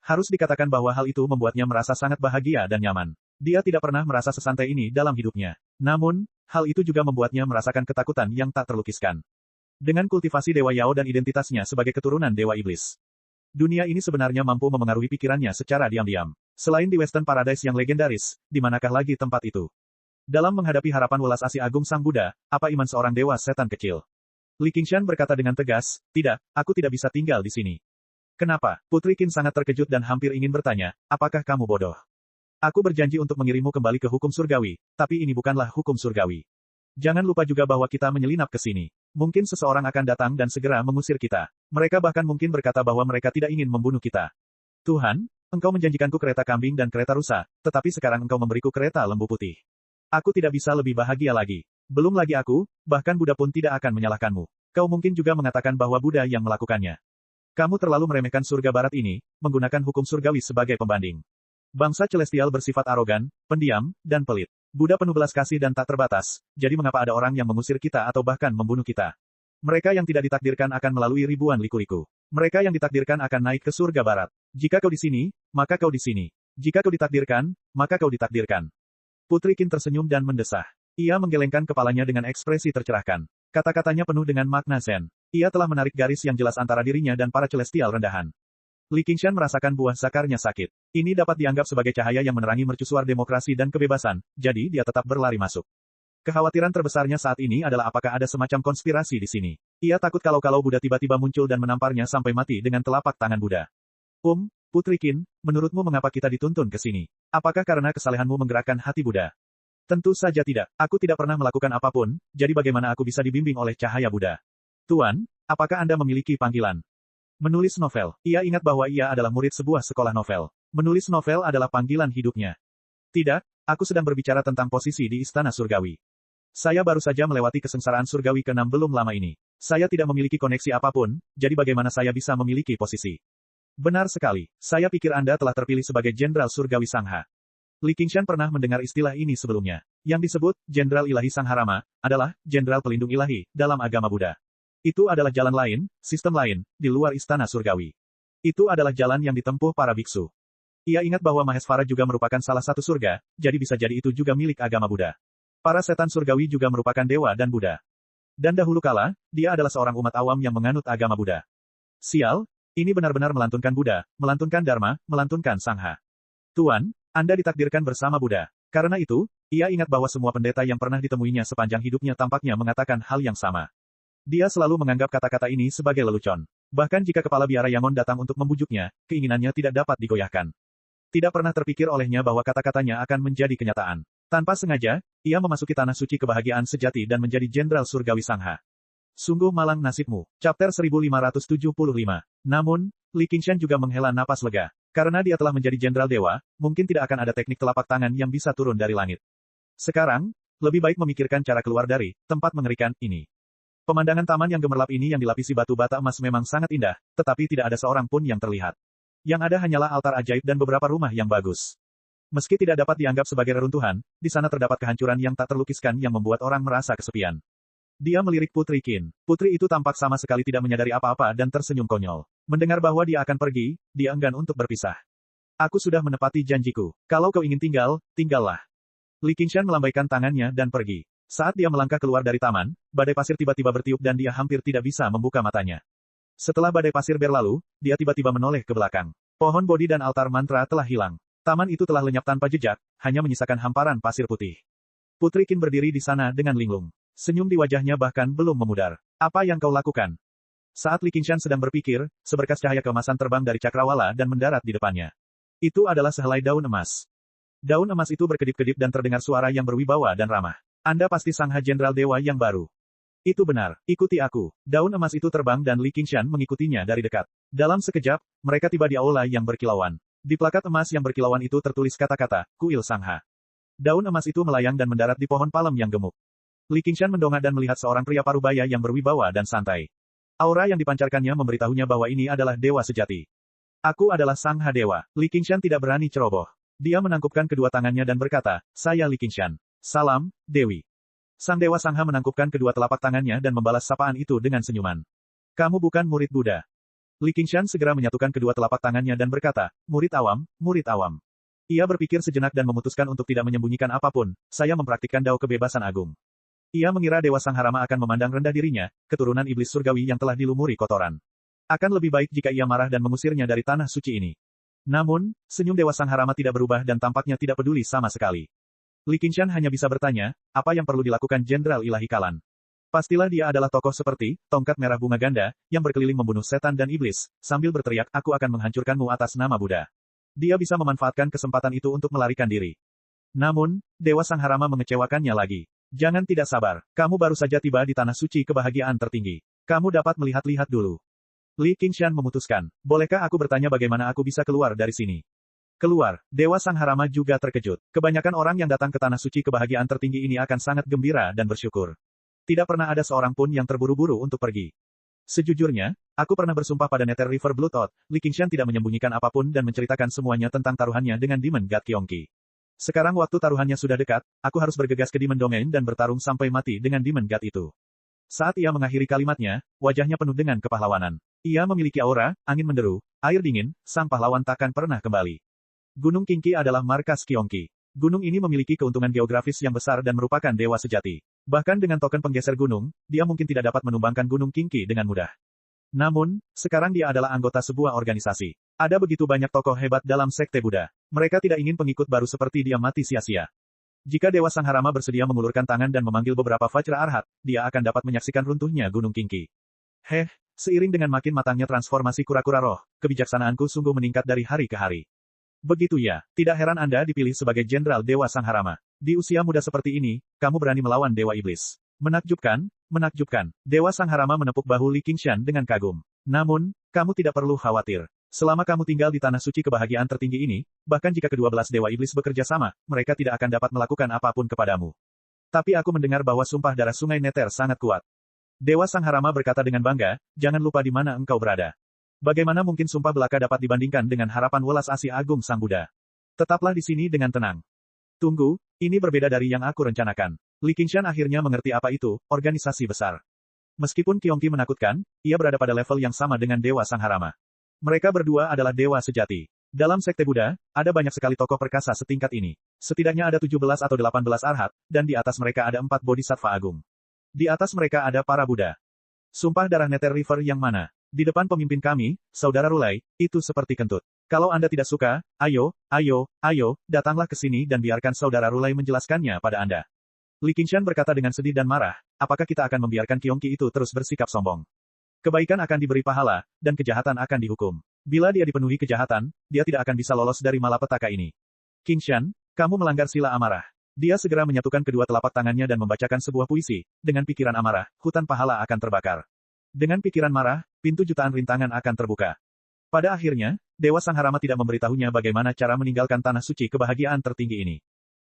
Harus dikatakan bahwa hal itu membuatnya merasa sangat bahagia dan nyaman. Dia tidak pernah merasa sesantai ini dalam hidupnya. Namun, hal itu juga membuatnya merasakan ketakutan yang tak terlukiskan. Dengan kultivasi Dewa Yao dan identitasnya sebagai keturunan Dewa Iblis, dunia ini sebenarnya mampu memengaruhi pikirannya secara diam-diam. Selain di Western Paradise yang legendaris, di manakah lagi tempat itu? Dalam menghadapi harapan welas asih agung Sang Buddha, apa iman seorang dewa setan kecil? Li Qingshan berkata dengan tegas, tidak, aku tidak bisa tinggal di sini. Kenapa? Putri Qin sangat terkejut dan hampir ingin bertanya, apakah kamu bodoh? Aku berjanji untuk mengirimmu kembali ke hukum surgawi, tapi ini bukanlah hukum surgawi. Jangan lupa juga bahwa kita menyelinap ke sini. Mungkin seseorang akan datang dan segera mengusir kita. Mereka bahkan mungkin berkata bahwa mereka tidak ingin membunuh kita. Tuhan, engkau menjanjikanku kereta kambing dan kereta rusa, tetapi sekarang engkau memberiku kereta lembu putih. Aku tidak bisa lebih bahagia lagi. Belum lagi aku, bahkan Buddha pun tidak akan menyalahkanmu. Kau mungkin juga mengatakan bahwa Buddha yang melakukannya. Kamu terlalu meremehkan surga barat ini, menggunakan hukum surgawi sebagai pembanding. Bangsa celestial bersifat arogan, pendiam, dan pelit. Buddha penuh belas kasih dan tak terbatas, jadi mengapa ada orang yang mengusir kita atau bahkan membunuh kita? Mereka yang tidak ditakdirkan akan melalui ribuan liku-liku. Mereka yang ditakdirkan akan naik ke surga barat. Jika kau di sini, maka kau di sini. Jika kau ditakdirkan, maka kau ditakdirkan. Putri Qin tersenyum dan mendesah. Ia menggelengkan kepalanya dengan ekspresi tercerahkan. Kata-katanya penuh dengan makna zen. Ia telah menarik garis yang jelas antara dirinya dan para celestial rendahan. Li Qingshan merasakan buah zakarnya sakit. Ini dapat dianggap sebagai cahaya yang menerangi mercusuar demokrasi dan kebebasan, jadi dia tetap berlari masuk. Kekhawatiran terbesarnya saat ini adalah apakah ada semacam konspirasi di sini. Ia takut kalau Buddha tiba-tiba muncul dan menamparnya sampai mati dengan telapak tangan Buddha. Putri Qin, menurutmu mengapa kita dituntun ke sini? Apakah karena kesalehanmu menggerakkan hati Buddha? Tentu saja tidak. Aku tidak pernah melakukan apapun, jadi bagaimana aku bisa dibimbing oleh cahaya Buddha? Tuan, apakah Anda memiliki panggilan? Menulis novel. Ia ingat bahwa ia adalah murid sebuah sekolah novel. Menulis novel adalah panggilan hidupnya. Tidak, aku sedang berbicara tentang posisi di Istana Surgawi. Saya baru saja melewati kesengsaraan surgawi ke-6 belum lama ini. Saya tidak memiliki koneksi apapun, jadi bagaimana saya bisa memiliki posisi? Benar sekali. Saya pikir Anda telah terpilih sebagai Jenderal Surgawi Sangha. Li Qingshan pernah mendengar istilah ini sebelumnya. Yang disebut, Jenderal Ilahi Sangharama, adalah Jenderal Pelindung Ilahi, dalam agama Buddha. Itu adalah jalan lain, sistem lain, di luar Istana Surgawi. Itu adalah jalan yang ditempuh para biksu. Ia ingat bahwa Mahesvara juga merupakan salah satu surga, jadi bisa jadi itu juga milik agama Buddha. Para setan surgawi juga merupakan dewa dan Buddha. Dan dahulu kala, dia adalah seorang umat awam yang menganut agama Buddha. Sial, ini benar-benar melantunkan Buddha, melantunkan Dharma, melantunkan Sangha. Tuan, Anda ditakdirkan bersama Buddha. Karena itu, ia ingat bahwa semua pendeta yang pernah ditemuinya sepanjang hidupnya tampaknya mengatakan hal yang sama. Dia selalu menganggap kata-kata ini sebagai lelucon. Bahkan jika kepala biara Yangon datang untuk membujuknya, keinginannya tidak dapat digoyahkan. Tidak pernah terpikir olehnya bahwa kata-katanya akan menjadi kenyataan. Tanpa sengaja, ia memasuki tanah suci kebahagiaan sejati dan menjadi Jenderal Surgawi Sangha. Sungguh malang nasibmu. Chapter 1575. Namun, Li Qingshan juga menghela napas lega. Karena dia telah menjadi Jenderal Dewa, mungkin tidak akan ada teknik telapak tangan yang bisa turun dari langit. Sekarang, lebih baik memikirkan cara keluar dari tempat mengerikan ini. Pemandangan taman yang gemerlap ini yang dilapisi batu bata emas memang sangat indah, tetapi tidak ada seorang pun yang terlihat. Yang ada hanyalah altar ajaib dan beberapa rumah yang bagus. Meski tidak dapat dianggap sebagai reruntuhan, di sana terdapat kehancuran yang tak terlukiskan yang membuat orang merasa kesepian. Dia melirik Putri Qin. Putri itu tampak sama sekali tidak menyadari apa-apa dan tersenyum konyol. Mendengar bahwa dia akan pergi, dia enggan untuk berpisah. Aku sudah menepati janjiku. Kalau kau ingin tinggal, tinggallah. Li Qingshan melambaikan tangannya dan pergi. Saat dia melangkah keluar dari taman, badai pasir tiba-tiba bertiup dan dia hampir tidak bisa membuka matanya. Setelah badai pasir berlalu, dia tiba-tiba menoleh ke belakang. Pohon Bodhi dan altar mantra telah hilang. Taman itu telah lenyap tanpa jejak, hanya menyisakan hamparan pasir putih. Putri Qin berdiri di sana dengan linglung. Senyum di wajahnya bahkan belum memudar. Apa yang kau lakukan? Saat Li Qingshan sedang berpikir, seberkas cahaya keemasan terbang dari cakrawala dan mendarat di depannya. Itu adalah sehelai daun emas. Daun emas itu berkedip-kedip dan terdengar suara yang berwibawa dan ramah. Anda pasti Sangha Jenderal Dewa yang baru. Itu benar, ikuti aku. Daun emas itu terbang dan Li Qingshan mengikutinya dari dekat. Dalam sekejap, mereka tiba di aula yang berkilauan. Di plakat emas yang berkilauan itu tertulis kata-kata, Kuil Sangha. Daun emas itu melayang dan mendarat di pohon palem yang gemuk. Li Qingshan mendongak dan melihat seorang pria parubaya yang berwibawa dan santai. Aura yang dipancarkannya memberitahunya bahwa ini adalah dewa sejati. Aku adalah Sangha Dewa. Li Qingshan tidak berani ceroboh. Dia menangkupkan kedua tangannya dan berkata, saya Li Qingshan. Salam, Dewi. Sang Dewa Sangha menangkupkan kedua telapak tangannya dan membalas sapaan itu dengan senyuman. Kamu bukan murid Buddha. Li Qingshan segera menyatukan kedua telapak tangannya dan berkata, murid awam, murid awam. Ia berpikir sejenak dan memutuskan untuk tidak menyembunyikan apapun, saya mempraktikkan dao kebebasan agung. Ia mengira Dewa Sangharama akan memandang rendah dirinya, keturunan iblis surgawi yang telah dilumuri kotoran. Akan lebih baik jika ia marah dan mengusirnya dari tanah suci ini. Namun, senyum Dewa Sangharama tidak berubah dan tampaknya tidak peduli sama sekali. Li Qingshan hanya bisa bertanya, apa yang perlu dilakukan Jenderal Ilahi Kalan? Pastilah dia adalah tokoh seperti, tongkat merah bunga ganda, yang berkeliling membunuh setan dan iblis, sambil berteriak, aku akan menghancurkanmu atas nama Buddha. Dia bisa memanfaatkan kesempatan itu untuk melarikan diri. Namun, Dewa Sangharama mengecewakannya lagi. Jangan tidak sabar, kamu baru saja tiba di tanah suci kebahagiaan tertinggi. Kamu dapat melihat-lihat dulu. Li Qingshan memutuskan, bolehkah aku bertanya bagaimana aku bisa keluar dari sini? Keluar, Dewa Sangharama juga terkejut. Kebanyakan orang yang datang ke tanah suci kebahagiaan tertinggi ini akan sangat gembira dan bersyukur. Tidak pernah ada seorang pun yang terburu-buru untuk pergi. Sejujurnya, aku pernah bersumpah pada Nether River Blood Oath, Li Qingshan tidak menyembunyikan apapun dan menceritakan semuanya tentang taruhannya dengan Demon God Kyongki. Sekarang waktu taruhannya sudah dekat, aku harus bergegas ke Demon Domain dan bertarung sampai mati dengan Demon God itu. Saat ia mengakhiri kalimatnya, wajahnya penuh dengan kepahlawanan. Ia memiliki aura, angin menderu, air dingin, sang pahlawan takkan pernah kembali. Gunung Qingqi adalah markas Kyongki. Gunung ini memiliki keuntungan geografis yang besar dan merupakan dewa sejati. Bahkan dengan token penggeser gunung, dia mungkin tidak dapat menumbangkan Gunung Qingqi dengan mudah. Namun, sekarang dia adalah anggota sebuah organisasi. Ada begitu banyak tokoh hebat dalam sekte Buddha. Mereka tidak ingin pengikut baru seperti dia mati sia-sia. Jika Dewa Sangharama bersedia mengulurkan tangan dan memanggil beberapa Vajra Arhat, dia akan dapat menyaksikan runtuhnya Gunung Qingqi. Seiring dengan makin matangnya transformasi kura-kura roh, kebijaksanaanku sungguh meningkat dari hari ke hari. Begitu ya, tidak heran Anda dipilih sebagai Jenderal Dewa Sangharama. Di usia muda seperti ini, kamu berani melawan Dewa Iblis. Menakjubkan, menakjubkan. Dewa Sangharama menepuk bahu Li Qingshan dengan kagum. Namun, kamu tidak perlu khawatir. Selama kamu tinggal di tanah suci kebahagiaan tertinggi ini, bahkan jika kedua belas Dewa Iblis bekerja sama, mereka tidak akan dapat melakukan apapun kepadamu. Tapi aku mendengar bahwa sumpah darah sungai Nether sangat kuat. Dewa Sangharama berkata dengan bangga, jangan lupa di mana engkau berada. Bagaimana mungkin sumpah belaka dapat dibandingkan dengan harapan welas asih agung Sang Buddha? Tetaplah di sini dengan tenang. Tunggu, ini berbeda dari yang aku rencanakan. Li Qingshan akhirnya mengerti apa itu, organisasi besar. Meskipun Kyongki menakutkan, ia berada pada level yang sama dengan Dewa Sangharama. Mereka berdua adalah dewa sejati. Dalam sekte Buddha, ada banyak sekali tokoh perkasa setingkat ini. Setidaknya ada 17 atau 18 arhat, dan di atas mereka ada 4 bodhisattva agung. Di atas mereka ada para Buddha. Sumpah darah Nether River yang mana? Di depan pemimpin kami, Saudara Rulai, itu seperti kentut. Kalau Anda tidak suka, ayo, datanglah ke sini dan biarkan Saudara Rulai menjelaskannya pada Anda. Li Qingshan berkata dengan sedih dan marah, apakah kita akan membiarkan Kyongki itu terus bersikap sombong? Kebaikan akan diberi pahala, dan kejahatan akan dihukum. Bila dia dipenuhi kejahatan, dia tidak akan bisa lolos dari malapetaka ini. Qingshan, kamu melanggar sila amarah. Dia segera menyatukan kedua telapak tangannya dan membacakan sebuah puisi, dengan pikiran amarah, hutan pahala akan terbakar. Dengan pikiran marah, pintu jutaan rintangan akan terbuka. Pada akhirnya, Dewa Sangharama tidak memberitahunya bagaimana cara meninggalkan tanah suci kebahagiaan tertinggi ini.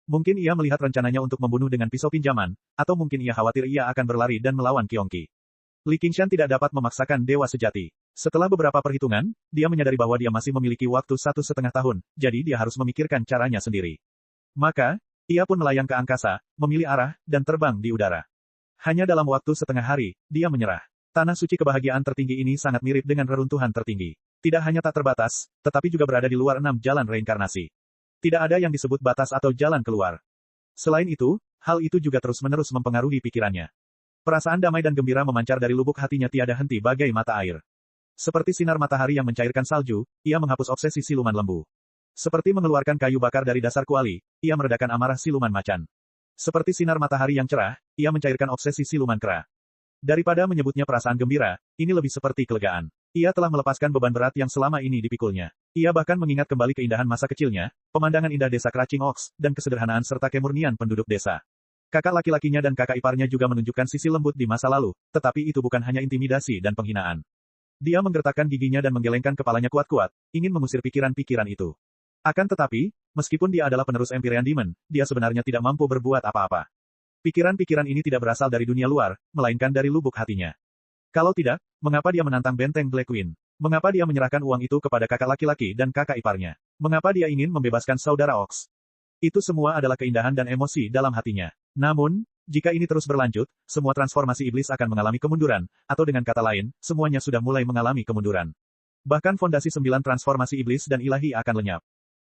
Mungkin ia melihat rencananya untuk membunuh dengan pisau pinjaman, atau mungkin ia khawatir ia akan berlari dan melawan Kyongki. Li Qingshan tidak dapat memaksakan dewa sejati. Setelah beberapa perhitungan, dia menyadari bahwa dia masih memiliki waktu 1,5 tahun, jadi dia harus memikirkan caranya sendiri. Maka, ia pun melayang ke angkasa, memilih arah, dan terbang di udara. Hanya dalam waktu setengah hari, dia menyerah. Tanah suci kebahagiaan tertinggi ini sangat mirip dengan reruntuhan tertinggi. Tidak hanya tak terbatas, tetapi juga berada di luar 6 jalan reinkarnasi. Tidak ada yang disebut batas atau jalan keluar. Selain itu, Hal itu juga terus-menerus mempengaruhi pikirannya. Perasaan damai dan gembira memancar dari lubuk hatinya tiada henti bagai mata air. Seperti sinar matahari yang mencairkan salju, ia menghapus obsesi siluman lembu. Seperti mengeluarkan kayu bakar dari dasar kuali, ia meredakan amarah siluman macan. Seperti sinar matahari yang cerah, ia mencairkan obsesi siluman kera. Daripada menyebutnya perasaan gembira, ini lebih seperti kelegaan. Ia telah melepaskan beban berat yang selama ini dipikulnya. Ia bahkan mengingat kembali keindahan masa kecilnya, pemandangan indah desa Craching Oaks, dan kesederhanaan serta kemurnian penduduk desa. Kakak laki-lakinya dan kakak iparnya juga menunjukkan sisi lembut di masa lalu, tetapi itu bukan hanya intimidasi dan penghinaan. Dia menggertakkan giginya dan menggelengkan kepalanya kuat-kuat, ingin mengusir pikiran-pikiran itu. Akan tetapi, meskipun dia adalah penerus Empyrean Demon, dia sebenarnya tidak mampu berbuat apa-apa. Pikiran-pikiran ini tidak berasal dari dunia luar, melainkan dari lubuk hatinya. Kalau tidak, mengapa dia menantang benteng Black Queen? Mengapa dia menyerahkan uang itu kepada kakak laki-laki dan kakak iparnya? Mengapa dia ingin membebaskan saudara Ox? Itu semua adalah keindahan dan emosi dalam hatinya. Namun, jika ini terus berlanjut, semua transformasi iblis akan mengalami kemunduran, atau dengan kata lain, semuanya sudah mulai mengalami kemunduran. Bahkan fondasi 9 transformasi iblis dan ilahi akan lenyap.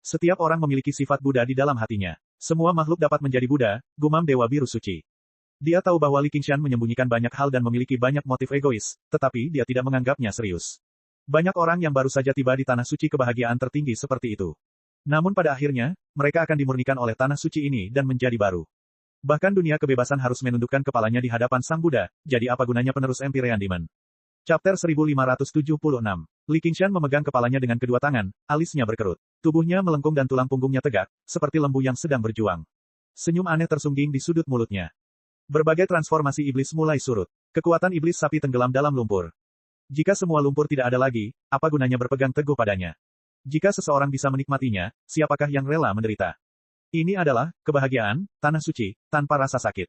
Setiap orang memiliki sifat Buddha di dalam hatinya. Semua makhluk dapat menjadi Buddha, gumam Dewa Biru Suci. Dia tahu bahwa Li Qingshan menyembunyikan banyak hal dan memiliki banyak motif egois, tetapi dia tidak menganggapnya serius. Banyak orang yang baru saja tiba di Tanah Suci kebahagiaan tertinggi seperti itu. Namun pada akhirnya, mereka akan dimurnikan oleh Tanah Suci ini dan menjadi baru. Bahkan dunia kebebasan harus menundukkan kepalanya di hadapan Sang Buddha, jadi apa gunanya penerus Empyrean Demon? Chapter 1576. Li Qingshan memegang kepalanya dengan kedua tangan, alisnya berkerut. Tubuhnya melengkung dan tulang punggungnya tegak, seperti lembu yang sedang berjuang. Senyum aneh tersungging di sudut mulutnya. Berbagai transformasi iblis mulai surut. Kekuatan iblis sapi tenggelam dalam lumpur. Jika semua lumpur tidak ada lagi, apa gunanya berpegang teguh padanya? Jika seseorang bisa menikmatinya, siapakah yang rela menderita? Ini adalah kebahagiaan, tanah suci, tanpa rasa sakit.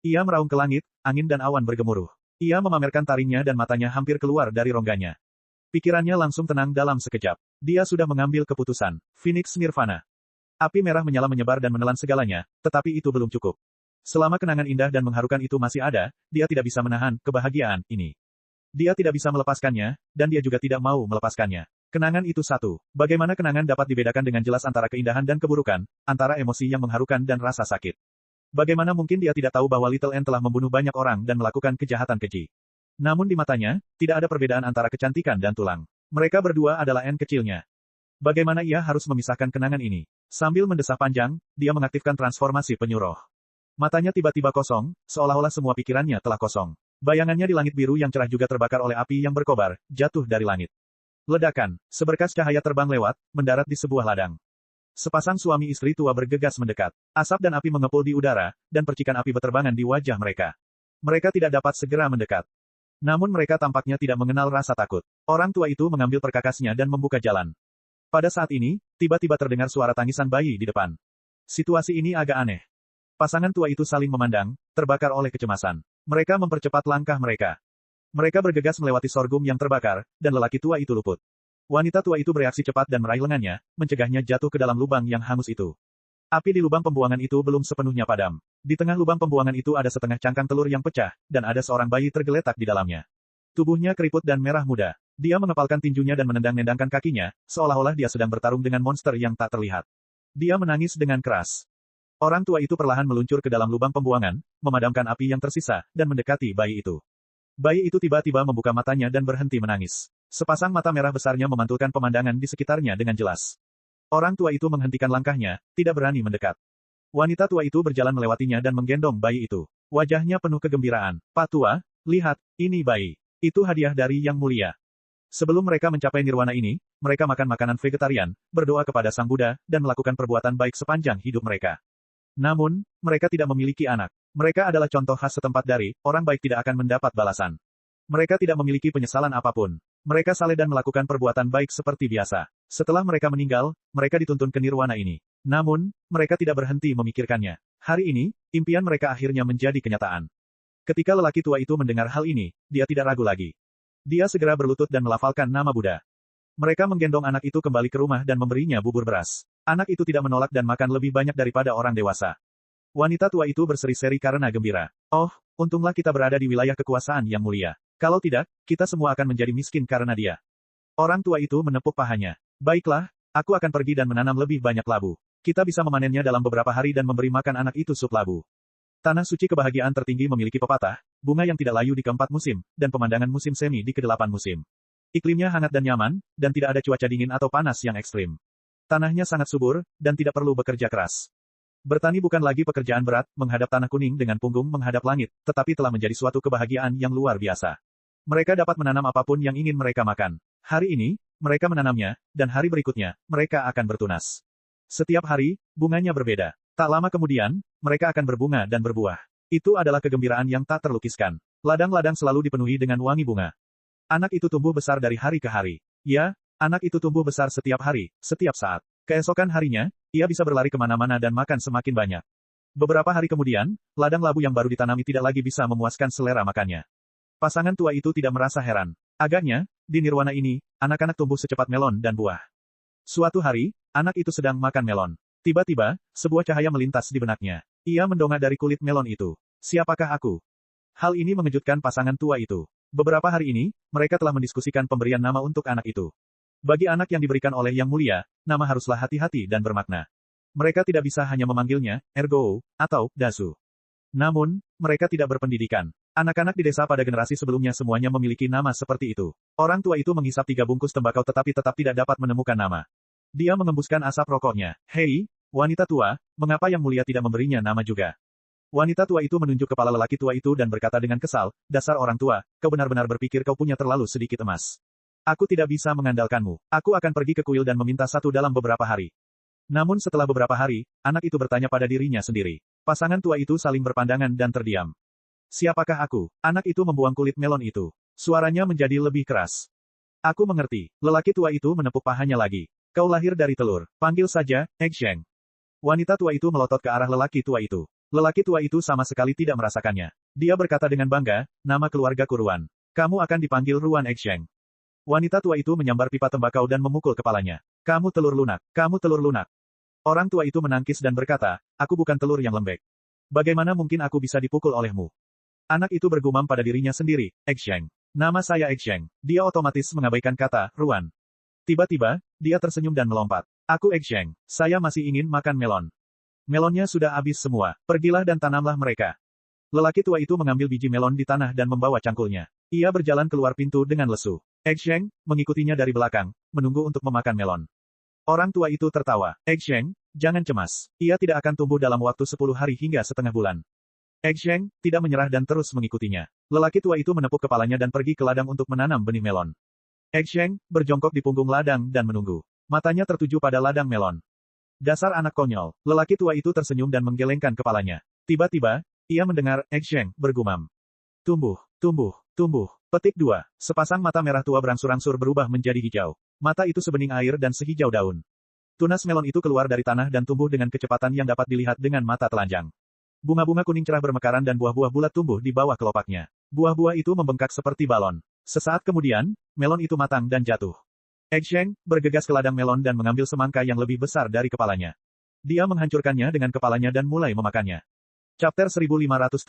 Ia meraung ke langit, angin dan awan bergemuruh. Ia memamerkan taringnya dan matanya hampir keluar dari rongganya. Pikirannya langsung tenang dalam sekejap. Dia sudah mengambil keputusan. Phoenix Nirvana. Api merah menyala menyebar dan menelan segalanya, tetapi itu belum cukup. Selama kenangan indah dan mengharukan itu masih ada, dia tidak bisa menahan kebahagiaan ini. Dia tidak bisa melepaskannya, dan dia juga tidak mau melepaskannya. Kenangan itu satu. Bagaimana kenangan dapat dibedakan dengan jelas antara keindahan dan keburukan, antara emosi yang mengharukan dan rasa sakit? Bagaimana mungkin dia tidak tahu bahwa Little N telah membunuh banyak orang dan melakukan kejahatan keji? Namun di matanya, tidak ada perbedaan antara kecantikan dan tulang. Mereka berdua adalah N kecilnya. Bagaimana ia harus memisahkan kenangan ini? Sambil mendesah panjang, dia mengaktifkan transformasi penyuruh. Matanya tiba-tiba kosong, seolah-olah semua pikirannya telah kosong. Bayangannya di langit biru yang cerah juga terbakar oleh api yang berkobar, jatuh dari langit. Ledakan, seberkas cahaya terbang lewat, mendarat di sebuah ladang. Sepasang suami istri tua bergegas mendekat. Asap dan api mengepul di udara, dan percikan api berterbangan di wajah mereka. Mereka tidak dapat segera mendekat. Namun mereka tampaknya tidak mengenal rasa takut. Orang tua itu mengambil perkakasnya dan membuka jalan. Pada saat ini, tiba-tiba terdengar suara tangisan bayi di depan. Situasi ini agak aneh. Pasangan tua itu saling memandang, terbakar oleh kecemasan. Mereka mempercepat langkah mereka. Mereka bergegas melewati sorghum yang terbakar, dan lelaki tua itu luput. Wanita tua itu bereaksi cepat dan meraih lengannya, mencegahnya jatuh ke dalam lubang yang hangus itu. Api di lubang pembuangan itu belum sepenuhnya padam. Di tengah lubang pembuangan itu ada setengah cangkang telur yang pecah, dan ada seorang bayi tergeletak di dalamnya. Tubuhnya keriput dan merah muda. Dia mengepalkan tinjunya dan menendang-nendangkan kakinya, seolah-olah dia sedang bertarung dengan monster yang tak terlihat. Dia menangis dengan keras. Orang tua itu perlahan meluncur ke dalam lubang pembuangan, memadamkan api yang tersisa, dan mendekati bayi itu. Bayi itu tiba-tiba membuka matanya dan berhenti menangis. Sepasang mata merah besarnya memantulkan pemandangan di sekitarnya dengan jelas. Orang tua itu menghentikan langkahnya, tidak berani mendekat. Wanita tua itu berjalan melewatinya dan menggendong bayi itu. Wajahnya penuh kegembiraan. Pak tua, lihat, ini bayi. Itu hadiah dari Yang Mulia. Sebelum mereka mencapai nirwana ini, mereka makan makanan vegetarian, berdoa kepada Sang Buddha, dan melakukan perbuatan baik sepanjang hidup mereka. Namun, mereka tidak memiliki anak. Mereka adalah contoh khas setempat dari, orang baik tidak akan mendapat balasan. Mereka tidak memiliki penyesalan apapun. Mereka saleh dan melakukan perbuatan baik seperti biasa. Setelah mereka meninggal, mereka dituntun ke nirwana ini. Namun, mereka tidak berhenti memikirkannya. Hari ini, impian mereka akhirnya menjadi kenyataan. Ketika lelaki tua itu mendengar hal ini, dia tidak ragu lagi. Dia segera berlutut dan melafalkan nama Buddha. Mereka menggendong anak itu kembali ke rumah dan memberinya bubur beras. Anak itu tidak menolak dan makan lebih banyak daripada orang dewasa. Wanita tua itu berseri-seri karena gembira. Oh, untunglah kita berada di wilayah kekuasaan yang mulia. Kalau tidak, kita semua akan menjadi miskin karena dia. Orang tua itu menepuk pahanya. Baiklah, aku akan pergi dan menanam lebih banyak labu. Kita bisa memanennya dalam beberapa hari dan memberi makan anak itu sup labu. Tanah suci kebahagiaan tertinggi memiliki pepatah, bunga yang tidak layu di keempat musim, dan pemandangan musim semi di kedelapan musim. Iklimnya hangat dan nyaman, dan tidak ada cuaca dingin atau panas yang ekstrim. Tanahnya sangat subur, dan tidak perlu bekerja keras. Bertani bukan lagi pekerjaan berat, menghadap tanah kuning dengan punggung menghadap langit, tetapi telah menjadi suatu kebahagiaan yang luar biasa. Mereka dapat menanam apapun yang ingin mereka makan. Hari ini, mereka menanamnya, dan hari berikutnya, mereka akan bertunas. Setiap hari, bunganya berbeda. Tak lama kemudian, mereka akan berbunga dan berbuah. Itu adalah kegembiraan yang tak terlukiskan. Ladang-ladang selalu dipenuhi dengan wangi bunga. Anak itu tumbuh besar dari hari ke hari. Ya, anak itu tumbuh besar setiap hari, setiap saat. Keesokan harinya, ia bisa berlari kemana-mana dan makan semakin banyak. Beberapa hari kemudian, ladang labu yang baru ditanami tidak lagi bisa memuaskan selera makannya. Pasangan tua itu tidak merasa heran. Agaknya, di nirwana ini, anak-anak tumbuh secepat melon dan buah. Suatu hari, anak itu sedang makan melon. Tiba-tiba, sebuah cahaya melintas di benaknya. Ia mendongak dari kulit melon itu. Siapakah aku? Hal ini mengejutkan pasangan tua itu. Beberapa hari ini, mereka telah mendiskusikan pemberian nama untuk anak itu. Bagi anak yang diberikan oleh Yang Mulia, nama haruslah hati-hati dan bermakna. Mereka tidak bisa hanya memanggilnya, Ergo, atau, Dasu. Namun, mereka tidak berpendidikan. Anak-anak di desa pada generasi sebelumnya semuanya memiliki nama seperti itu. Orang tua itu menghisap 3 bungkus tembakau tetapi tetap tidak dapat menemukan nama. Dia mengembuskan asap rokoknya. Hei, wanita tua, mengapa Yang Mulia tidak memberinya nama juga? Wanita tua itu menunjuk kepala lelaki tua itu dan berkata dengan kesal, dasar orang tua, kau benar-benar berpikir kau punya terlalu sedikit emas. Aku tidak bisa mengandalkanmu. Aku akan pergi ke kuil dan meminta satu dalam beberapa hari. Namun setelah beberapa hari, anak itu bertanya pada dirinya sendiri. Pasangan tua itu saling berpandangan dan terdiam. Siapakah aku? Anak itu membuang kulit melon itu. Suaranya menjadi lebih keras. Aku mengerti. Lelaki tua itu menepuk pahanya lagi. Kau lahir dari telur. Panggil saja, Egg Sheng. Wanita tua itu melotot ke arah lelaki tua itu. Lelaki tua itu sama sekali tidak merasakannya. Dia berkata dengan bangga, nama keluargaku Ruan. Kamu akan dipanggil Ruan Egg Sheng. Wanita tua itu menyambar pipa tembakau dan memukul kepalanya. Kamu telur lunak. Kamu telur lunak. Orang tua itu menangkis dan berkata, aku bukan telur yang lembek. Bagaimana mungkin aku bisa dipukul olehmu? Anak itu bergumam pada dirinya sendiri, Egg Sheng. Nama saya Egg Sheng. Dia otomatis mengabaikan kata, Ruan. Tiba-tiba, dia tersenyum dan melompat. Aku Egg Sheng. Saya masih ingin makan melon. Melonnya sudah habis semua. Pergilah dan tanamlah mereka. Lelaki tua itu mengambil biji melon di tanah dan membawa cangkulnya. Ia berjalan keluar pintu dengan lesu. Egg Sheng mengikutinya dari belakang, menunggu untuk memakan melon. Orang tua itu tertawa. Egg Sheng, jangan cemas. Ia tidak akan tumbuh dalam waktu 10 hari hingga setengah bulan. Egg Sheng tidak menyerah dan terus mengikutinya. Lelaki tua itu menepuk kepalanya dan pergi ke ladang untuk menanam benih melon. Egg Sheng berjongkok di punggung ladang dan menunggu. Matanya tertuju pada ladang melon. Dasar anak konyol. Lelaki tua itu tersenyum dan menggelengkan kepalanya. Tiba-tiba, ia mendengar Egg Sheng bergumam. Tumbuh, tumbuh, tumbuh. Petik 2. Sepasang mata merah tua berangsur-angsur berubah menjadi hijau. Mata itu sebening air dan sehijau daun. Tunas melon itu keluar dari tanah dan tumbuh dengan kecepatan yang dapat dilihat dengan mata telanjang. Bunga-bunga kuning cerah bermekaran dan buah-buah bulat tumbuh di bawah kelopaknya. Buah-buah itu membengkak seperti balon. Sesaat kemudian, melon itu matang dan jatuh. Egg Sheng bergegas ke ladang melon dan mengambil semangka yang lebih besar dari kepalanya. Dia menghancurkannya dengan kepalanya dan mulai memakannya. Chapter 1577.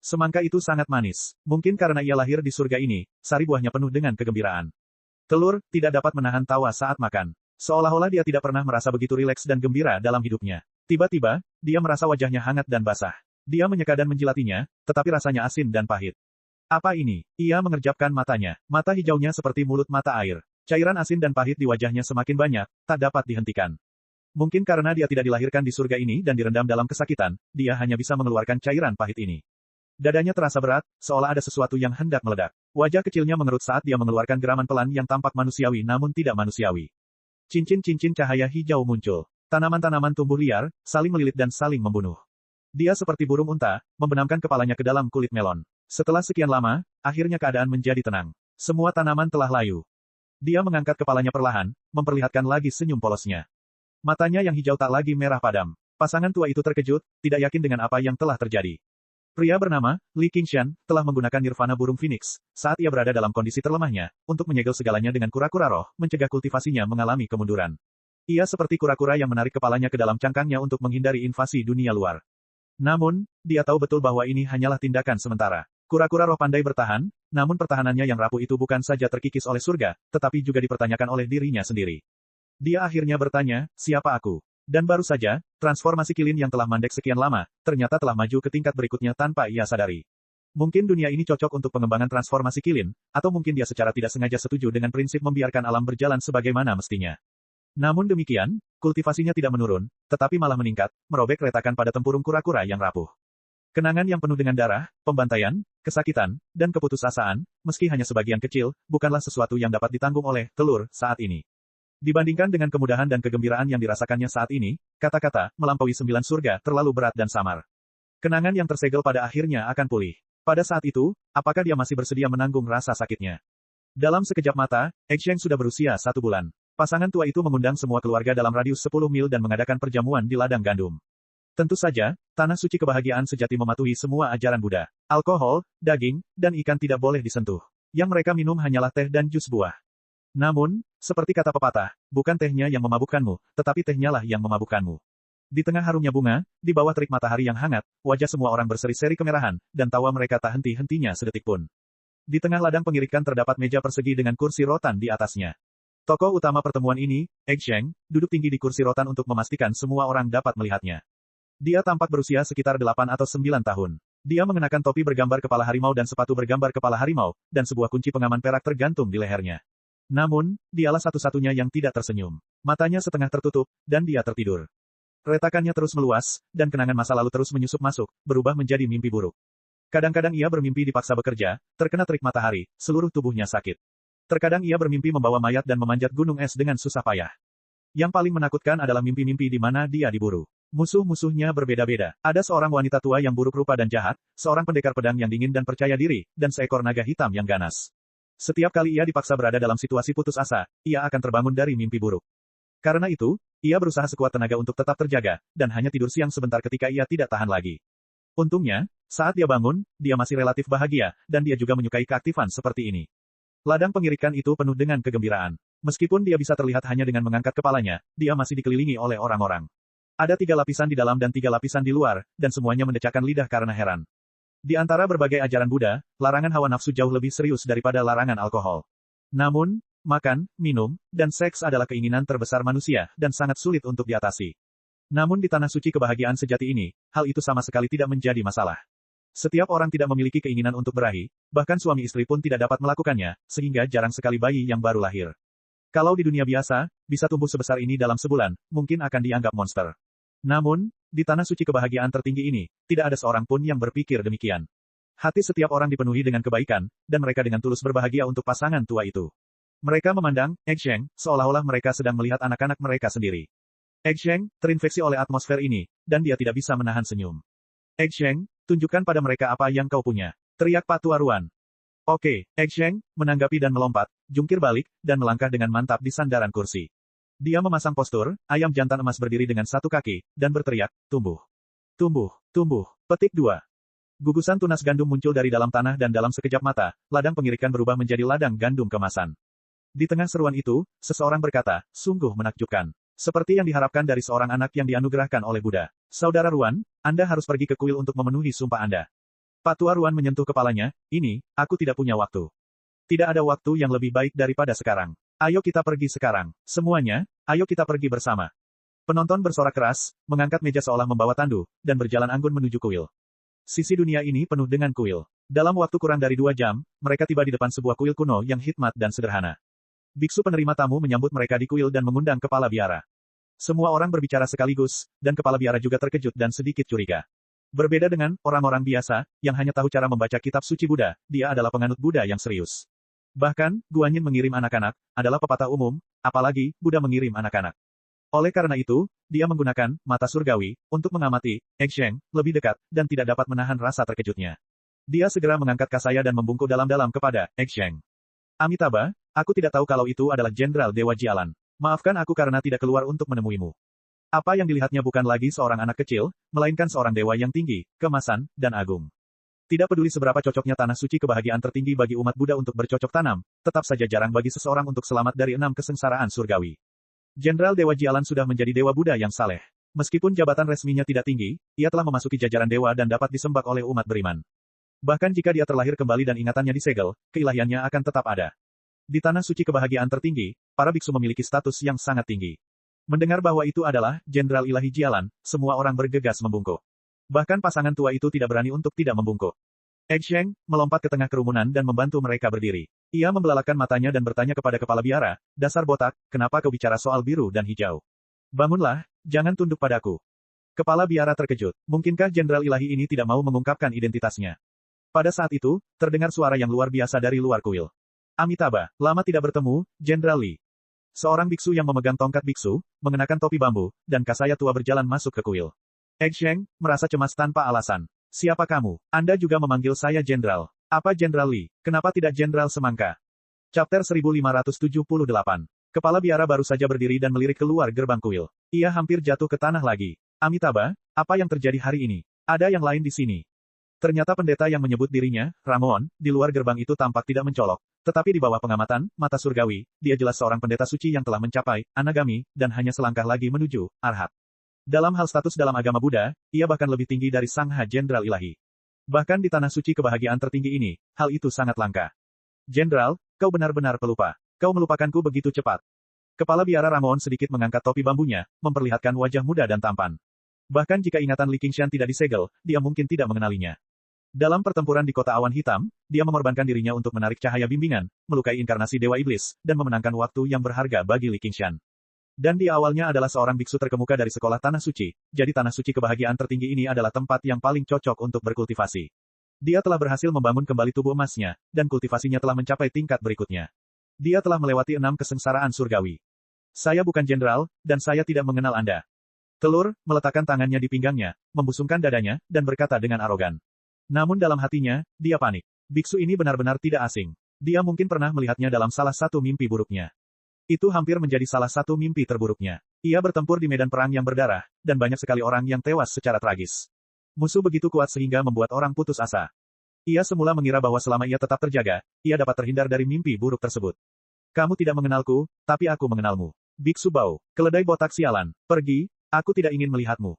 Semangka itu sangat manis. Mungkin karena ia lahir di surga ini, sari buahnya penuh dengan kegembiraan. Telur tidak dapat menahan tawa saat makan. Seolah-olah dia tidak pernah merasa begitu rileks dan gembira dalam hidupnya. Tiba-tiba, dia merasa wajahnya hangat dan basah. Dia menyeka dan menjilatinya, tetapi rasanya asin dan pahit. Apa ini? Ia mengerjapkan matanya. Mata hijaunya seperti mulut mata air. Cairan asin dan pahit di wajahnya semakin banyak, tak dapat dihentikan. Mungkin karena dia tidak dilahirkan di surga ini dan direndam dalam kesakitan, dia hanya bisa mengeluarkan cairan pahit ini. Dadanya terasa berat, seolah ada sesuatu yang hendak meledak. Wajah kecilnya mengerut saat dia mengeluarkan geraman pelan yang tampak manusiawi namun tidak manusiawi. Cincin-cincin cahaya hijau muncul. Tanaman-tanaman tumbuh liar, saling melilit dan saling membunuh. Dia seperti burung unta, membenamkan kepalanya ke dalam kulit melon. Setelah sekian lama, akhirnya keadaan menjadi tenang. Semua tanaman telah layu. Dia mengangkat kepalanya perlahan, memperlihatkan lagi senyum polosnya. Matanya yang hijau tak lagi merah padam. Pasangan tua itu terkejut, tidak yakin dengan apa yang telah terjadi. Pria bernama Li Qingshan telah menggunakan nirvana burung phoenix saat ia berada dalam kondisi terlemahnya untuk menyegel segalanya dengan kura-kura roh, mencegah kultivasinya mengalami kemunduran. Ia seperti kura-kura yang menarik kepalanya ke dalam cangkangnya untuk menghindari invasi dunia luar. Namun, dia tahu betul bahwa ini hanyalah tindakan sementara. Kura-kura roh pandai bertahan, namun pertahanannya yang rapuh itu bukan saja terkikis oleh surga, tetapi juga dipertanyakan oleh dirinya sendiri. Dia akhirnya bertanya, siapa aku? Dan baru saja, transformasi Qilin yang telah mandek sekian lama, ternyata telah maju ke tingkat berikutnya tanpa ia sadari. Mungkin dunia ini cocok untuk pengembangan transformasi Qilin, atau mungkin dia secara tidak sengaja setuju dengan prinsip membiarkan alam berjalan sebagaimana mestinya. Namun demikian, kultivasinya tidak menurun, tetapi malah meningkat, merobek retakan pada tempurung kura-kura yang rapuh. Kenangan yang penuh dengan darah, pembantaian, kesakitan, dan keputusasaan, meski hanya sebagian kecil, bukanlah sesuatu yang dapat ditanggung oleh telur saat ini. Dibandingkan dengan kemudahan dan kegembiraan yang dirasakannya saat ini, kata-kata, melampaui 9 surga, terlalu berat dan samar. Kenangan yang tersegel pada akhirnya akan pulih. Pada saat itu, apakah dia masih bersedia menanggung rasa sakitnya? Dalam sekejap mata, Eksheng sudah berusia 1 bulan. Pasangan tua itu mengundang semua keluarga dalam radius 10 mil dan mengadakan perjamuan di ladang gandum. Tentu saja, tanah suci kebahagiaan sejati mematuhi semua ajaran Buddha. Alkohol, daging, dan ikan tidak boleh disentuh. Yang mereka minum hanyalah teh dan jus buah. Namun, seperti kata pepatah, bukan tehnya yang memabukkanmu, tetapi tehnya lah yang memabukkanmu. Di tengah harumnya bunga, di bawah terik matahari yang hangat, wajah semua orang berseri-seri kemerahan, dan tawa mereka tak henti-hentinya sedetik pun. Di tengah ladang pengirikan terdapat meja persegi dengan kursi rotan di atasnya. Tokoh utama pertemuan ini, Eksheng, duduk tinggi di kursi rotan untuk memastikan semua orang dapat melihatnya. Dia tampak berusia sekitar 8 atau 9 tahun. Dia mengenakan topi bergambar kepala harimau dan sepatu bergambar kepala harimau, dan sebuah kunci pengaman perak tergantung di lehernya. Namun, dialah satu-satunya yang tidak tersenyum. Matanya setengah tertutup, dan dia tertidur. Retakannya terus meluas, dan kenangan masa lalu terus menyusup masuk, berubah menjadi mimpi buruk. Kadang-kadang ia bermimpi dipaksa bekerja, terkena terik matahari, seluruh tubuhnya sakit. Terkadang ia bermimpi membawa mayat dan memanjat gunung es dengan susah payah. Yang paling menakutkan adalah mimpi-mimpi di mana dia diburu. Musuh-musuhnya berbeda-beda. Ada seorang wanita tua yang buruk rupa dan jahat, seorang pendekar pedang yang dingin dan percaya diri, dan seekor naga hitam yang ganas. Setiap kali ia dipaksa berada dalam situasi putus asa, ia akan terbangun dari mimpi buruk. Karena itu, ia berusaha sekuat tenaga untuk tetap terjaga, dan hanya tidur siang sebentar ketika ia tidak tahan lagi. Untungnya, saat dia bangun, dia masih relatif bahagia, dan dia juga menyukai keaktifan seperti ini. Ladang pengirikan itu penuh dengan kegembiraan. Meskipun dia bisa terlihat hanya dengan mengangkat kepalanya, dia masih dikelilingi oleh orang-orang. Ada 3 lapisan di dalam dan 3 lapisan di luar, dan semuanya mendecakkan lidah karena heran. Di antara berbagai ajaran Buddha, larangan hawa nafsu jauh lebih serius daripada larangan alkohol. Namun, makan, minum, dan seks adalah keinginan terbesar manusia, dan sangat sulit untuk diatasi. Namun di tanah suci kebahagiaan sejati ini, hal itu sama sekali tidak menjadi masalah. Setiap orang tidak memiliki keinginan untuk berahi, bahkan suami istri pun tidak dapat melakukannya, sehingga jarang sekali bayi yang baru lahir. Kalau di dunia biasa, bisa tumbuh sebesar ini dalam sebulan, mungkin akan dianggap monster. Namun, di tanah suci kebahagiaan tertinggi ini, tidak ada seorang pun yang berpikir demikian. Hati setiap orang dipenuhi dengan kebaikan, dan mereka dengan tulus berbahagia untuk pasangan tua itu. Mereka memandang Eksheng, seolah-olah mereka sedang melihat anak-anak mereka sendiri. Eksheng, terinfeksi oleh atmosfer ini, dan dia tidak bisa menahan senyum. Eksheng, tunjukkan pada mereka apa yang kau punya, teriak Pak Tua Ruan. Oke, Eksheng, menanggapi dan melompat, jungkir balik, dan melangkah dengan mantap di sandaran kursi. Dia memasang postur, ayam jantan emas berdiri dengan satu kaki, dan berteriak, tumbuh. Tumbuh, tumbuh. Petik 2. Gugusan tunas gandum muncul dari dalam tanah dan dalam sekejap mata, ladang pengirikan berubah menjadi ladang gandum kemasan. Di tengah seruan itu, seseorang berkata, sungguh menakjubkan. Seperti yang diharapkan dari seorang anak yang dianugerahkan oleh Buddha. Saudara Ruan, Anda harus pergi ke kuil untuk memenuhi sumpah Anda. Pak Tua Ruan menyentuh kepalanya, ini, aku tidak punya waktu. Tidak ada waktu yang lebih baik daripada sekarang. Ayo kita pergi sekarang. Semuanya, ayo kita pergi bersama. Penonton bersorak keras, mengangkat meja seolah membawa tandu, dan berjalan anggun menuju kuil. Sisi dunia ini penuh dengan kuil. Dalam waktu kurang dari 2 jam, mereka tiba di depan sebuah kuil kuno yang hikmat dan sederhana. Biksu penerima tamu menyambut mereka di kuil dan mengundang kepala biara. Semua orang berbicara sekaligus, dan kepala biara juga terkejut dan sedikit curiga. Berbeda dengan orang-orang biasa, yang hanya tahu cara membaca kitab suci Buddha, dia adalah penganut Buddha yang serius. Bahkan, Guanyin mengirim anak-anak, adalah pepatah umum, apalagi, Buddha mengirim anak-anak. Oleh karena itu, dia menggunakan mata surgawi untuk mengamati Eksheng lebih dekat, dan tidak dapat menahan rasa terkejutnya. Dia segera mengangkat kasaya dan membungkuk dalam-dalam kepada Eksheng. Amitabha, aku tidak tahu kalau itu adalah Jenderal Dewa Jialan. Maafkan aku karena tidak keluar untuk menemuimu. Apa yang dilihatnya bukan lagi seorang anak kecil, melainkan seorang dewa yang tinggi, kemasan, dan agung. Tidak peduli seberapa cocoknya tanah suci kebahagiaan tertinggi bagi umat Buddha untuk bercocok tanam, tetap saja jarang bagi seseorang untuk selamat dari 6 kesengsaraan surgawi. Jenderal Dewa Jialan sudah menjadi dewa Buddha yang saleh. Meskipun jabatan resminya tidak tinggi, ia telah memasuki jajaran dewa dan dapat disembah oleh umat beriman. Bahkan jika dia terlahir kembali dan ingatannya disegel, keilahiannya akan tetap ada. Di tanah suci kebahagiaan tertinggi, para biksu memiliki status yang sangat tinggi. Mendengar bahwa itu adalah Jenderal Ilahi Jialan, semua orang bergegas membungkuk. Bahkan pasangan tua itu tidak berani untuk tidak membungkuk. Egg Sheng melompat ke tengah kerumunan dan membantu mereka berdiri. Ia membelalakan matanya dan bertanya kepada kepala biara, dasar botak, kenapa kau bicara soal biru dan hijau? Bangunlah, jangan tunduk padaku. Kepala biara terkejut. Mungkinkah Jenderal Ilahi ini tidak mau mengungkapkan identitasnya? Pada saat itu, terdengar suara yang luar biasa dari luar kuil. Amitabha, lama tidak bertemu, Jenderal Li. Seorang biksu yang memegang tongkat biksu, mengenakan topi bambu, dan kasaya tua berjalan masuk ke kuil. Egg Sheng merasa cemas tanpa alasan. Siapa kamu? Anda juga memanggil saya Jenderal. Apa Jenderal Li? Kenapa tidak Jenderal Semangka? Chapter 1578. Kepala biara baru saja berdiri dan melirik keluar gerbang kuil. Ia hampir jatuh ke tanah lagi. Amitabha, apa yang terjadi hari ini? Ada yang lain di sini. Ternyata pendeta yang menyebut dirinya, Ramon, di luar gerbang itu tampak tidak mencolok, tetapi di bawah pengamatan, mata surgawi, dia jelas seorang pendeta suci yang telah mencapai, Anagami, dan hanya selangkah lagi menuju, Arhat. Dalam hal status dalam agama Buddha, ia bahkan lebih tinggi dari Sangha Jenderal Ilahi. Bahkan di tanah suci kebahagiaan tertinggi ini, hal itu sangat langka. Jenderal, kau benar-benar pelupa. Kau melupakanku begitu cepat. Kepala biara Ramon sedikit mengangkat topi bambunya, memperlihatkan wajah muda dan tampan. Bahkan jika ingatan Li Qingshan tidak disegel, dia mungkin tidak mengenalinya. Dalam pertempuran di kota awan hitam, dia mengorbankan dirinya untuk menarik cahaya bimbingan, melukai inkarnasi Dewa Iblis, dan memenangkan waktu yang berharga bagi Li Qingshan. Dan dia awalnya adalah seorang biksu terkemuka dari sekolah Tanah Suci, jadi Tanah Suci kebahagiaan tertinggi ini adalah tempat yang paling cocok untuk berkultivasi. Dia telah berhasil membangun kembali tubuh emasnya, dan kultivasinya telah mencapai tingkat berikutnya. Dia telah melewati 6 kesengsaraan surgawi. Saya bukan jenderal, dan saya tidak mengenal Anda. Telur, meletakkan tangannya di pinggangnya, membusungkan dadanya, dan berkata dengan arogan. Namun dalam hatinya, dia panik. Biksu ini benar-benar tidak asing. Dia mungkin pernah melihatnya dalam salah satu mimpi buruknya. Itu hampir menjadi salah satu mimpi terburuknya. Ia bertempur di medan perang yang berdarah, dan banyak sekali orang yang tewas secara tragis. Musuh begitu kuat sehingga membuat orang putus asa. Ia semula mengira bahwa selama ia tetap terjaga, ia dapat terhindar dari mimpi buruk tersebut. Kamu tidak mengenalku, tapi aku mengenalmu. Biksu Bau, keledai botak sialan, pergi, aku tidak ingin melihatmu.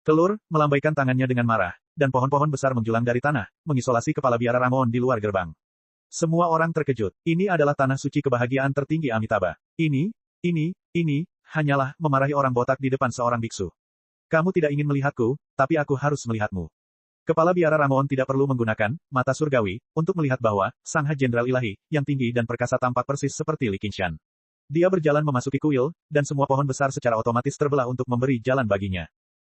Telur, melambaikan tangannya dengan marah, dan pohon-pohon besar menjulang dari tanah, mengisolasi kepala biara Ramon di luar gerbang. Semua orang terkejut. Ini adalah tanah suci kebahagiaan tertinggi Amitabha. Ini, hanyalah memarahi orang botak di depan seorang biksu. Kamu tidak ingin melihatku, tapi aku harus melihatmu. Kepala biara Ramon tidak perlu menggunakan mata surgawi untuk melihat bahwa Sangha Jenderal Ilahi yang tinggi dan perkasa tampak persis seperti Li Qingshan. Dia berjalan memasuki kuil, dan semua pohon besar secara otomatis terbelah untuk memberi jalan baginya.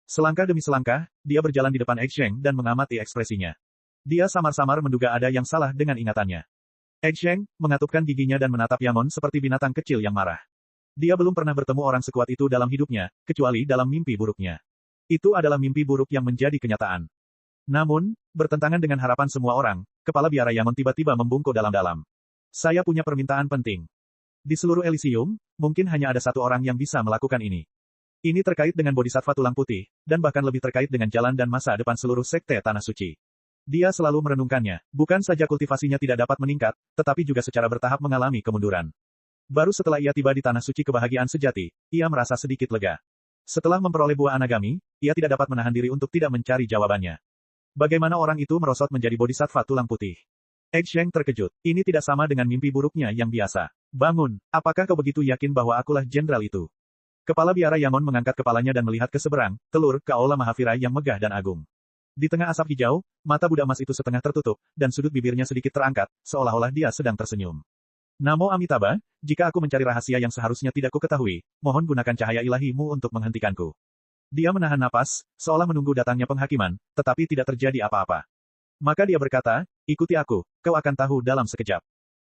Selangkah demi selangkah, dia berjalan di depan Egg Sheng dan mengamati ekspresinya. Dia samar-samar menduga ada yang salah dengan ingatannya. Egg Sheng mengatupkan giginya dan menatap Yamon seperti binatang kecil yang marah. Dia belum pernah bertemu orang sekuat itu dalam hidupnya, kecuali dalam mimpi buruknya. Itu adalah mimpi buruk yang menjadi kenyataan. Namun, bertentangan dengan harapan semua orang, kepala biara Yamon tiba-tiba membungkuk dalam-dalam. Saya punya permintaan penting. Di seluruh Elysium, mungkin hanya ada satu orang yang bisa melakukan ini. Ini terkait dengan bodhisattva tulang putih, dan bahkan lebih terkait dengan jalan dan masa depan seluruh sekte Tanah Suci. Dia selalu merenungkannya, bukan saja kultivasinya tidak dapat meningkat, tetapi juga secara bertahap mengalami kemunduran. Baru setelah ia tiba di Tanah Suci kebahagiaan sejati, ia merasa sedikit lega. Setelah memperoleh buah Anagami, ia tidak dapat menahan diri untuk tidak mencari jawabannya. Bagaimana orang itu merosot menjadi bodhisattva tulang putih? Egg Sheng terkejut. Ini tidak sama dengan mimpi buruknya yang biasa. Bangun, apakah kau begitu yakin bahwa akulah jenderal itu? Kepala biara Yamon mengangkat kepalanya dan melihat ke seberang, telur, ke aula Mahavira yang megah dan agung. Di tengah asap hijau, mata Buddha emas itu setengah tertutup, dan sudut bibirnya sedikit terangkat, seolah-olah dia sedang tersenyum. Namo Amitabha, jika aku mencari rahasia yang seharusnya tidak kuketahui, mohon gunakan cahaya ilahimu untuk menghentikanku. Dia menahan napas, seolah menunggu datangnya penghakiman, tetapi tidak terjadi apa-apa. Maka dia berkata, ikuti aku, kau akan tahu dalam sekejap.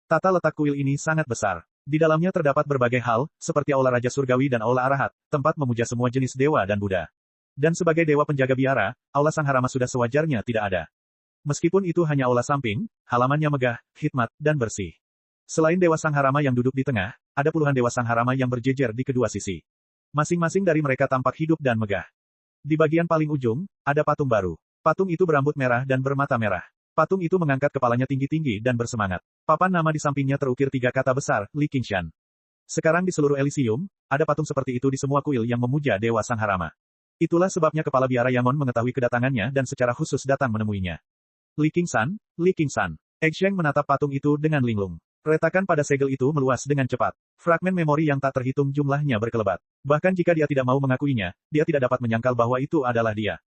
Tata letak kuil ini sangat besar. Di dalamnya terdapat berbagai hal, seperti aula Raja Surgawi dan aula Arahat, tempat memuja semua jenis dewa dan Buddha. Dan sebagai dewa penjaga biara, aula Sangharama sudah sewajarnya tidak ada. Meskipun itu hanya aula samping, halamannya megah, khidmat, dan bersih. Selain dewa Sangharama yang duduk di tengah, ada puluhan dewa Sangharama yang berjejer di kedua sisi. Masing-masing dari mereka tampak hidup dan megah. Di bagian paling ujung, ada patung baru. Patung itu berambut merah dan bermata merah. Patung itu mengangkat kepalanya tinggi-tinggi dan bersemangat. Papan nama di sampingnya terukir 3 kata besar, Li Qingshan. Sekarang di seluruh Elysium, ada patung seperti itu di semua kuil yang memuja Dewa Sangharama. Itulah sebabnya kepala biara Yamon mengetahui kedatangannya dan secara khusus datang menemuinya. Li Qingshan, Li Qingshan. Egg Sheng menatap patung itu dengan linglung. Retakan pada segel itu meluas dengan cepat. Fragmen memori yang tak terhitung jumlahnya berkelebat. Bahkan jika dia tidak mau mengakuinya, dia tidak dapat menyangkal bahwa itu adalah dia.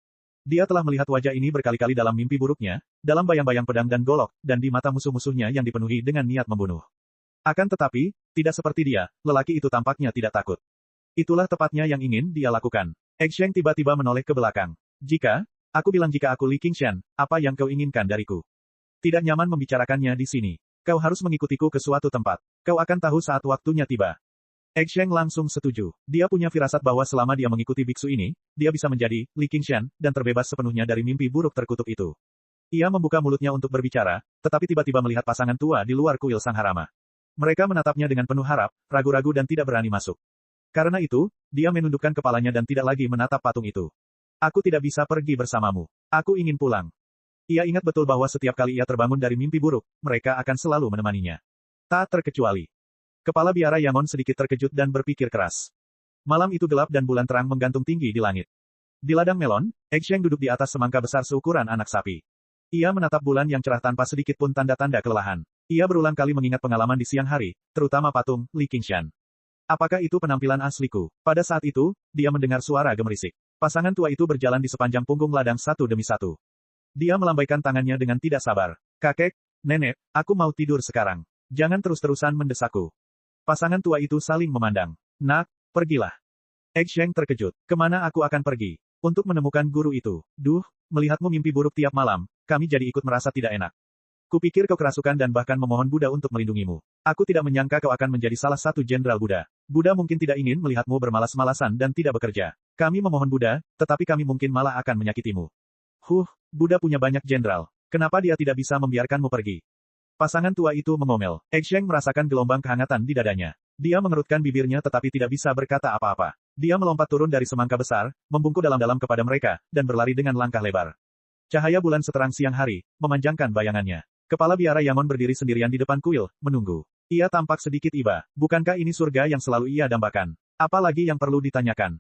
Dia telah melihat wajah ini berkali-kali dalam mimpi buruknya, dalam bayang-bayang pedang dan golok, dan di mata musuh-musuhnya yang dipenuhi dengan niat membunuh. Akan tetapi, tidak seperti dia, lelaki itu tampaknya tidak takut. Itulah tepatnya yang ingin dia lakukan. Eksheng tiba-tiba menoleh ke belakang. Aku bilang jika aku Li Qingshan, apa yang kau inginkan dariku? Tidak nyaman membicarakannya di sini. Kau harus mengikutiku ke suatu tempat. Kau akan tahu saat waktunya tiba. Eksheng langsung setuju. Dia punya firasat bahwa selama dia mengikuti biksu ini, dia bisa menjadi Li Qingshan, dan terbebas sepenuhnya dari mimpi buruk terkutuk itu. Ia membuka mulutnya untuk berbicara, tetapi tiba-tiba melihat pasangan tua di luar kuil Sangharama. Mereka menatapnya dengan penuh harap, ragu-ragu dan tidak berani masuk. Karena itu, dia menundukkan kepalanya dan tidak lagi menatap patung itu. Aku tidak bisa pergi bersamamu. Aku ingin pulang. Ia ingat betul bahwa setiap kali ia terbangun dari mimpi buruk, mereka akan selalu menemaninya. Tak terkecuali. Kepala biara Yangon sedikit terkejut dan berpikir keras. Malam itu gelap dan bulan terang menggantung tinggi di langit. Di ladang melon, Eksheng duduk di atas semangka besar seukuran anak sapi. Ia menatap bulan yang cerah tanpa sedikit pun tanda-tanda kelelahan. Ia berulang kali mengingat pengalaman di siang hari, terutama patung Li Qingshan. Apakah itu penampilan asliku? Pada saat itu, dia mendengar suara gemerisik. Pasangan tua itu berjalan di sepanjang punggung ladang satu demi satu. Dia melambaikan tangannya dengan tidak sabar. Kakek, nenek, aku mau tidur sekarang. Jangan terus-terusan mendesakku. Pasangan tua itu saling memandang. Nak, pergilah. Eksheng terkejut. Kemana aku akan pergi? Untuk menemukan guru itu. Duh, melihatmu mimpi buruk tiap malam, kami jadi ikut merasa tidak enak. Kupikir kau kerasukan dan bahkan memohon Buddha untuk melindungimu. Aku tidak menyangka kau akan menjadi salah satu jenderal Buddha. Buddha mungkin tidak ingin melihatmu bermalas-malasan dan tidak bekerja. Kami memohon Buddha, tetapi kami mungkin malah akan menyakitimu. Buddha punya banyak jenderal. Kenapa dia tidak bisa membiarkanmu pergi? Pasangan tua itu mengomel. Eksheng merasakan gelombang kehangatan di dadanya. Dia mengerutkan bibirnya tetapi tidak bisa berkata apa-apa. Dia melompat turun dari semangka besar, membungkuk dalam-dalam kepada mereka, dan berlari dengan langkah lebar. Cahaya bulan seterang siang hari, memanjangkan bayangannya. Kepala biara Yangon berdiri sendirian di depan kuil, menunggu. Ia tampak sedikit iba. Bukankah ini surga yang selalu ia dambakan? Apalagi yang perlu ditanyakan?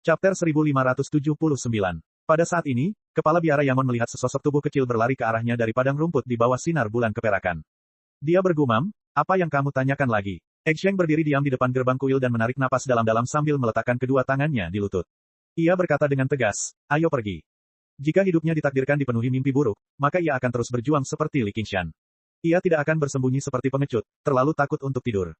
Chapter 1579. Pada saat ini, kepala biara Yangon melihat sesosok tubuh kecil berlari ke arahnya dari padang rumput di bawah sinar bulan keperakan. Dia bergumam, apa yang kamu tanyakan lagi? Eksheng berdiri diam di depan gerbang kuil dan menarik napas dalam-dalam sambil meletakkan kedua tangannya di lutut. Ia berkata dengan tegas, ayo pergi. Jika hidupnya ditakdirkan dipenuhi mimpi buruk, maka ia akan terus berjuang seperti Li Qingshan. Ia tidak akan bersembunyi seperti pengecut, terlalu takut untuk tidur.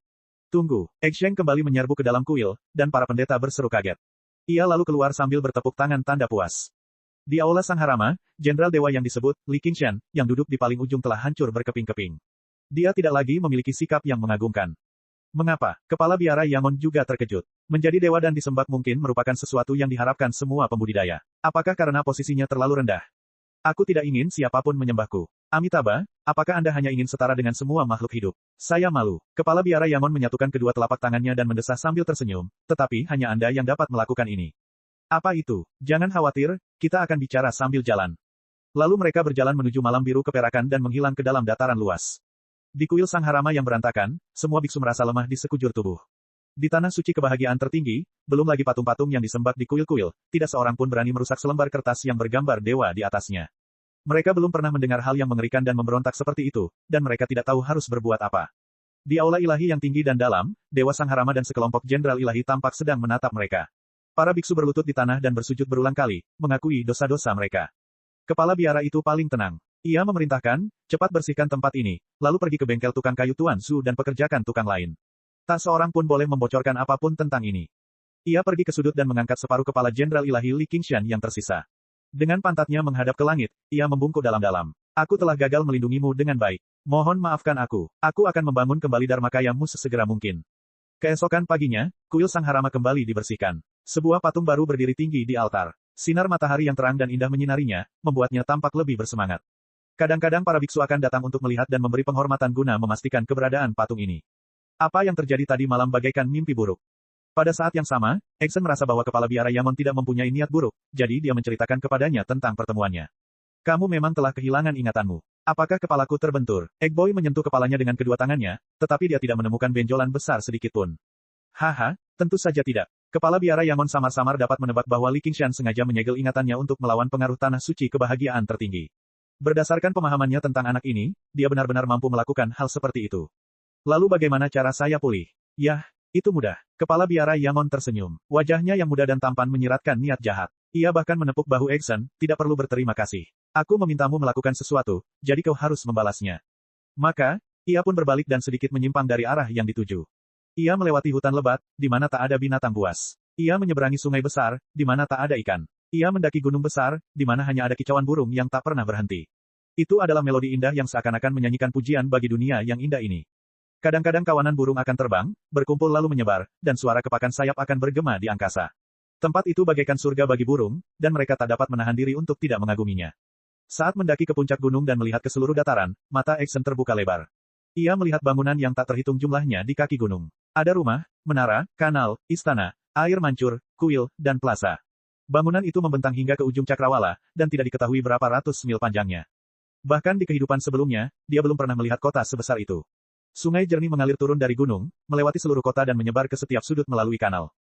Tunggu, Eksheng kembali menyerbu ke dalam kuil, dan para pendeta berseru kaget. Ia lalu keluar sambil bertepuk tangan tanda puas. Di aula Sangharama, jenderal dewa yang disebut Li Qingshan, yang duduk di paling ujung telah hancur berkeping-keping. Dia tidak lagi memiliki sikap yang mengagumkan. Mengapa? Kepala biara Yangon juga terkejut. Menjadi dewa dan disembah mungkin merupakan sesuatu yang diharapkan semua pembudidaya. Apakah karena posisinya terlalu rendah? Aku tidak ingin siapapun menyembahku. Amitabha, apakah Anda hanya ingin setara dengan semua makhluk hidup? Saya malu. Kepala biara Yangon menyatukan kedua telapak tangannya dan mendesah sambil tersenyum, tetapi hanya Anda yang dapat melakukan ini. Apa itu? Jangan khawatir, kita akan bicara sambil jalan. Lalu mereka berjalan menuju malam biru keperakan dan menghilang ke dalam dataran luas. Di kuil Sangharama yang berantakan, semua biksu merasa lemah di sekujur tubuh. Di tanah suci kebahagiaan tertinggi, belum lagi patung-patung yang disembah di kuil-kuil, tidak seorang pun berani merusak selembar kertas yang bergambar dewa di atasnya. Mereka belum pernah mendengar hal yang mengerikan dan memberontak seperti itu, dan mereka tidak tahu harus berbuat apa. Di aula ilahi yang tinggi dan dalam, Dewa Sangharama dan sekelompok jenderal ilahi tampak sedang menatap mereka. Para biksu berlutut di tanah dan bersujud berulang kali, mengakui dosa-dosa mereka. Kepala biara itu paling tenang. Ia memerintahkan, cepat bersihkan tempat ini, lalu pergi ke bengkel tukang kayu Tuan Su dan pekerjakan tukang lain. Tak seorang pun boleh membocorkan apapun tentang ini. Ia pergi ke sudut dan mengangkat separuh kepala jenderal ilahi Li Qingshan yang tersisa. Dengan pantatnya menghadap ke langit, ia membungkuk dalam-dalam. Aku telah gagal melindungimu dengan baik. Mohon maafkan aku. Aku akan membangun kembali Dharmakayamu sesegera mungkin. Keesokan paginya, kuil Sangharama kembali dibersihkan. Sebuah patung baru berdiri tinggi di altar. Sinar matahari yang terang dan indah menyinarinya, membuatnya tampak lebih bersemangat. Kadang-kadang para biksu akan datang untuk melihat dan memberi penghormatan guna memastikan keberadaan patung ini. Apa yang terjadi tadi malam bagaikan mimpi buruk. Pada saat yang sama, Eksen merasa bahwa kepala biara Yangon tidak mempunyai niat buruk, jadi dia menceritakan kepadanya tentang pertemuannya. Kamu memang telah kehilangan ingatanmu. Apakah kepalaku terbentur? Ekboy menyentuh kepalanya dengan kedua tangannya, tetapi dia tidak menemukan benjolan besar sedikitpun. Haha, tentu saja tidak. Kepala biara Yangon samar-samar dapat menebak bahwa Li Qingshan sengaja menyegel ingatannya untuk melawan pengaruh tanah suci kebahagiaan tertinggi. Berdasarkan pemahamannya tentang anak ini, dia benar-benar mampu melakukan hal seperti itu. Lalu bagaimana cara saya pulih? Yah, itu mudah. Kepala biara Yangon tersenyum. Wajahnya yang muda dan tampan menyiratkan niat jahat. Ia bahkan menepuk bahu Exen, tidak perlu berterima kasih. Aku memintamu melakukan sesuatu, jadi kau harus membalasnya. Maka, ia pun berbalik dan sedikit menyimpang dari arah yang dituju. Ia melewati hutan lebat, di mana tak ada binatang buas. Ia menyeberangi sungai besar, di mana tak ada ikan. Ia mendaki gunung besar, di mana hanya ada kicauan burung yang tak pernah berhenti. Itu adalah melodi indah yang seakan-akan menyanyikan pujian bagi dunia yang indah ini. Kadang-kadang kawanan burung akan terbang, berkumpul lalu menyebar, dan suara kepakan sayap akan bergema di angkasa. Tempat itu bagaikan surga bagi burung, dan mereka tak dapat menahan diri untuk tidak mengaguminya. Saat mendaki ke puncak gunung dan melihat ke seluruh dataran, mata Exen terbuka lebar. Ia melihat bangunan yang tak terhitung jumlahnya di kaki gunung. Ada rumah, menara, kanal, istana, air mancur, kuil, dan plaza. Bangunan itu membentang hingga ke ujung cakrawala, dan tidak diketahui berapa ratus mil panjangnya. Bahkan di kehidupan sebelumnya, dia belum pernah melihat kota sebesar itu. Sungai jernih mengalir turun dari gunung, melewati seluruh kota dan menyebar ke setiap sudut melalui kanal.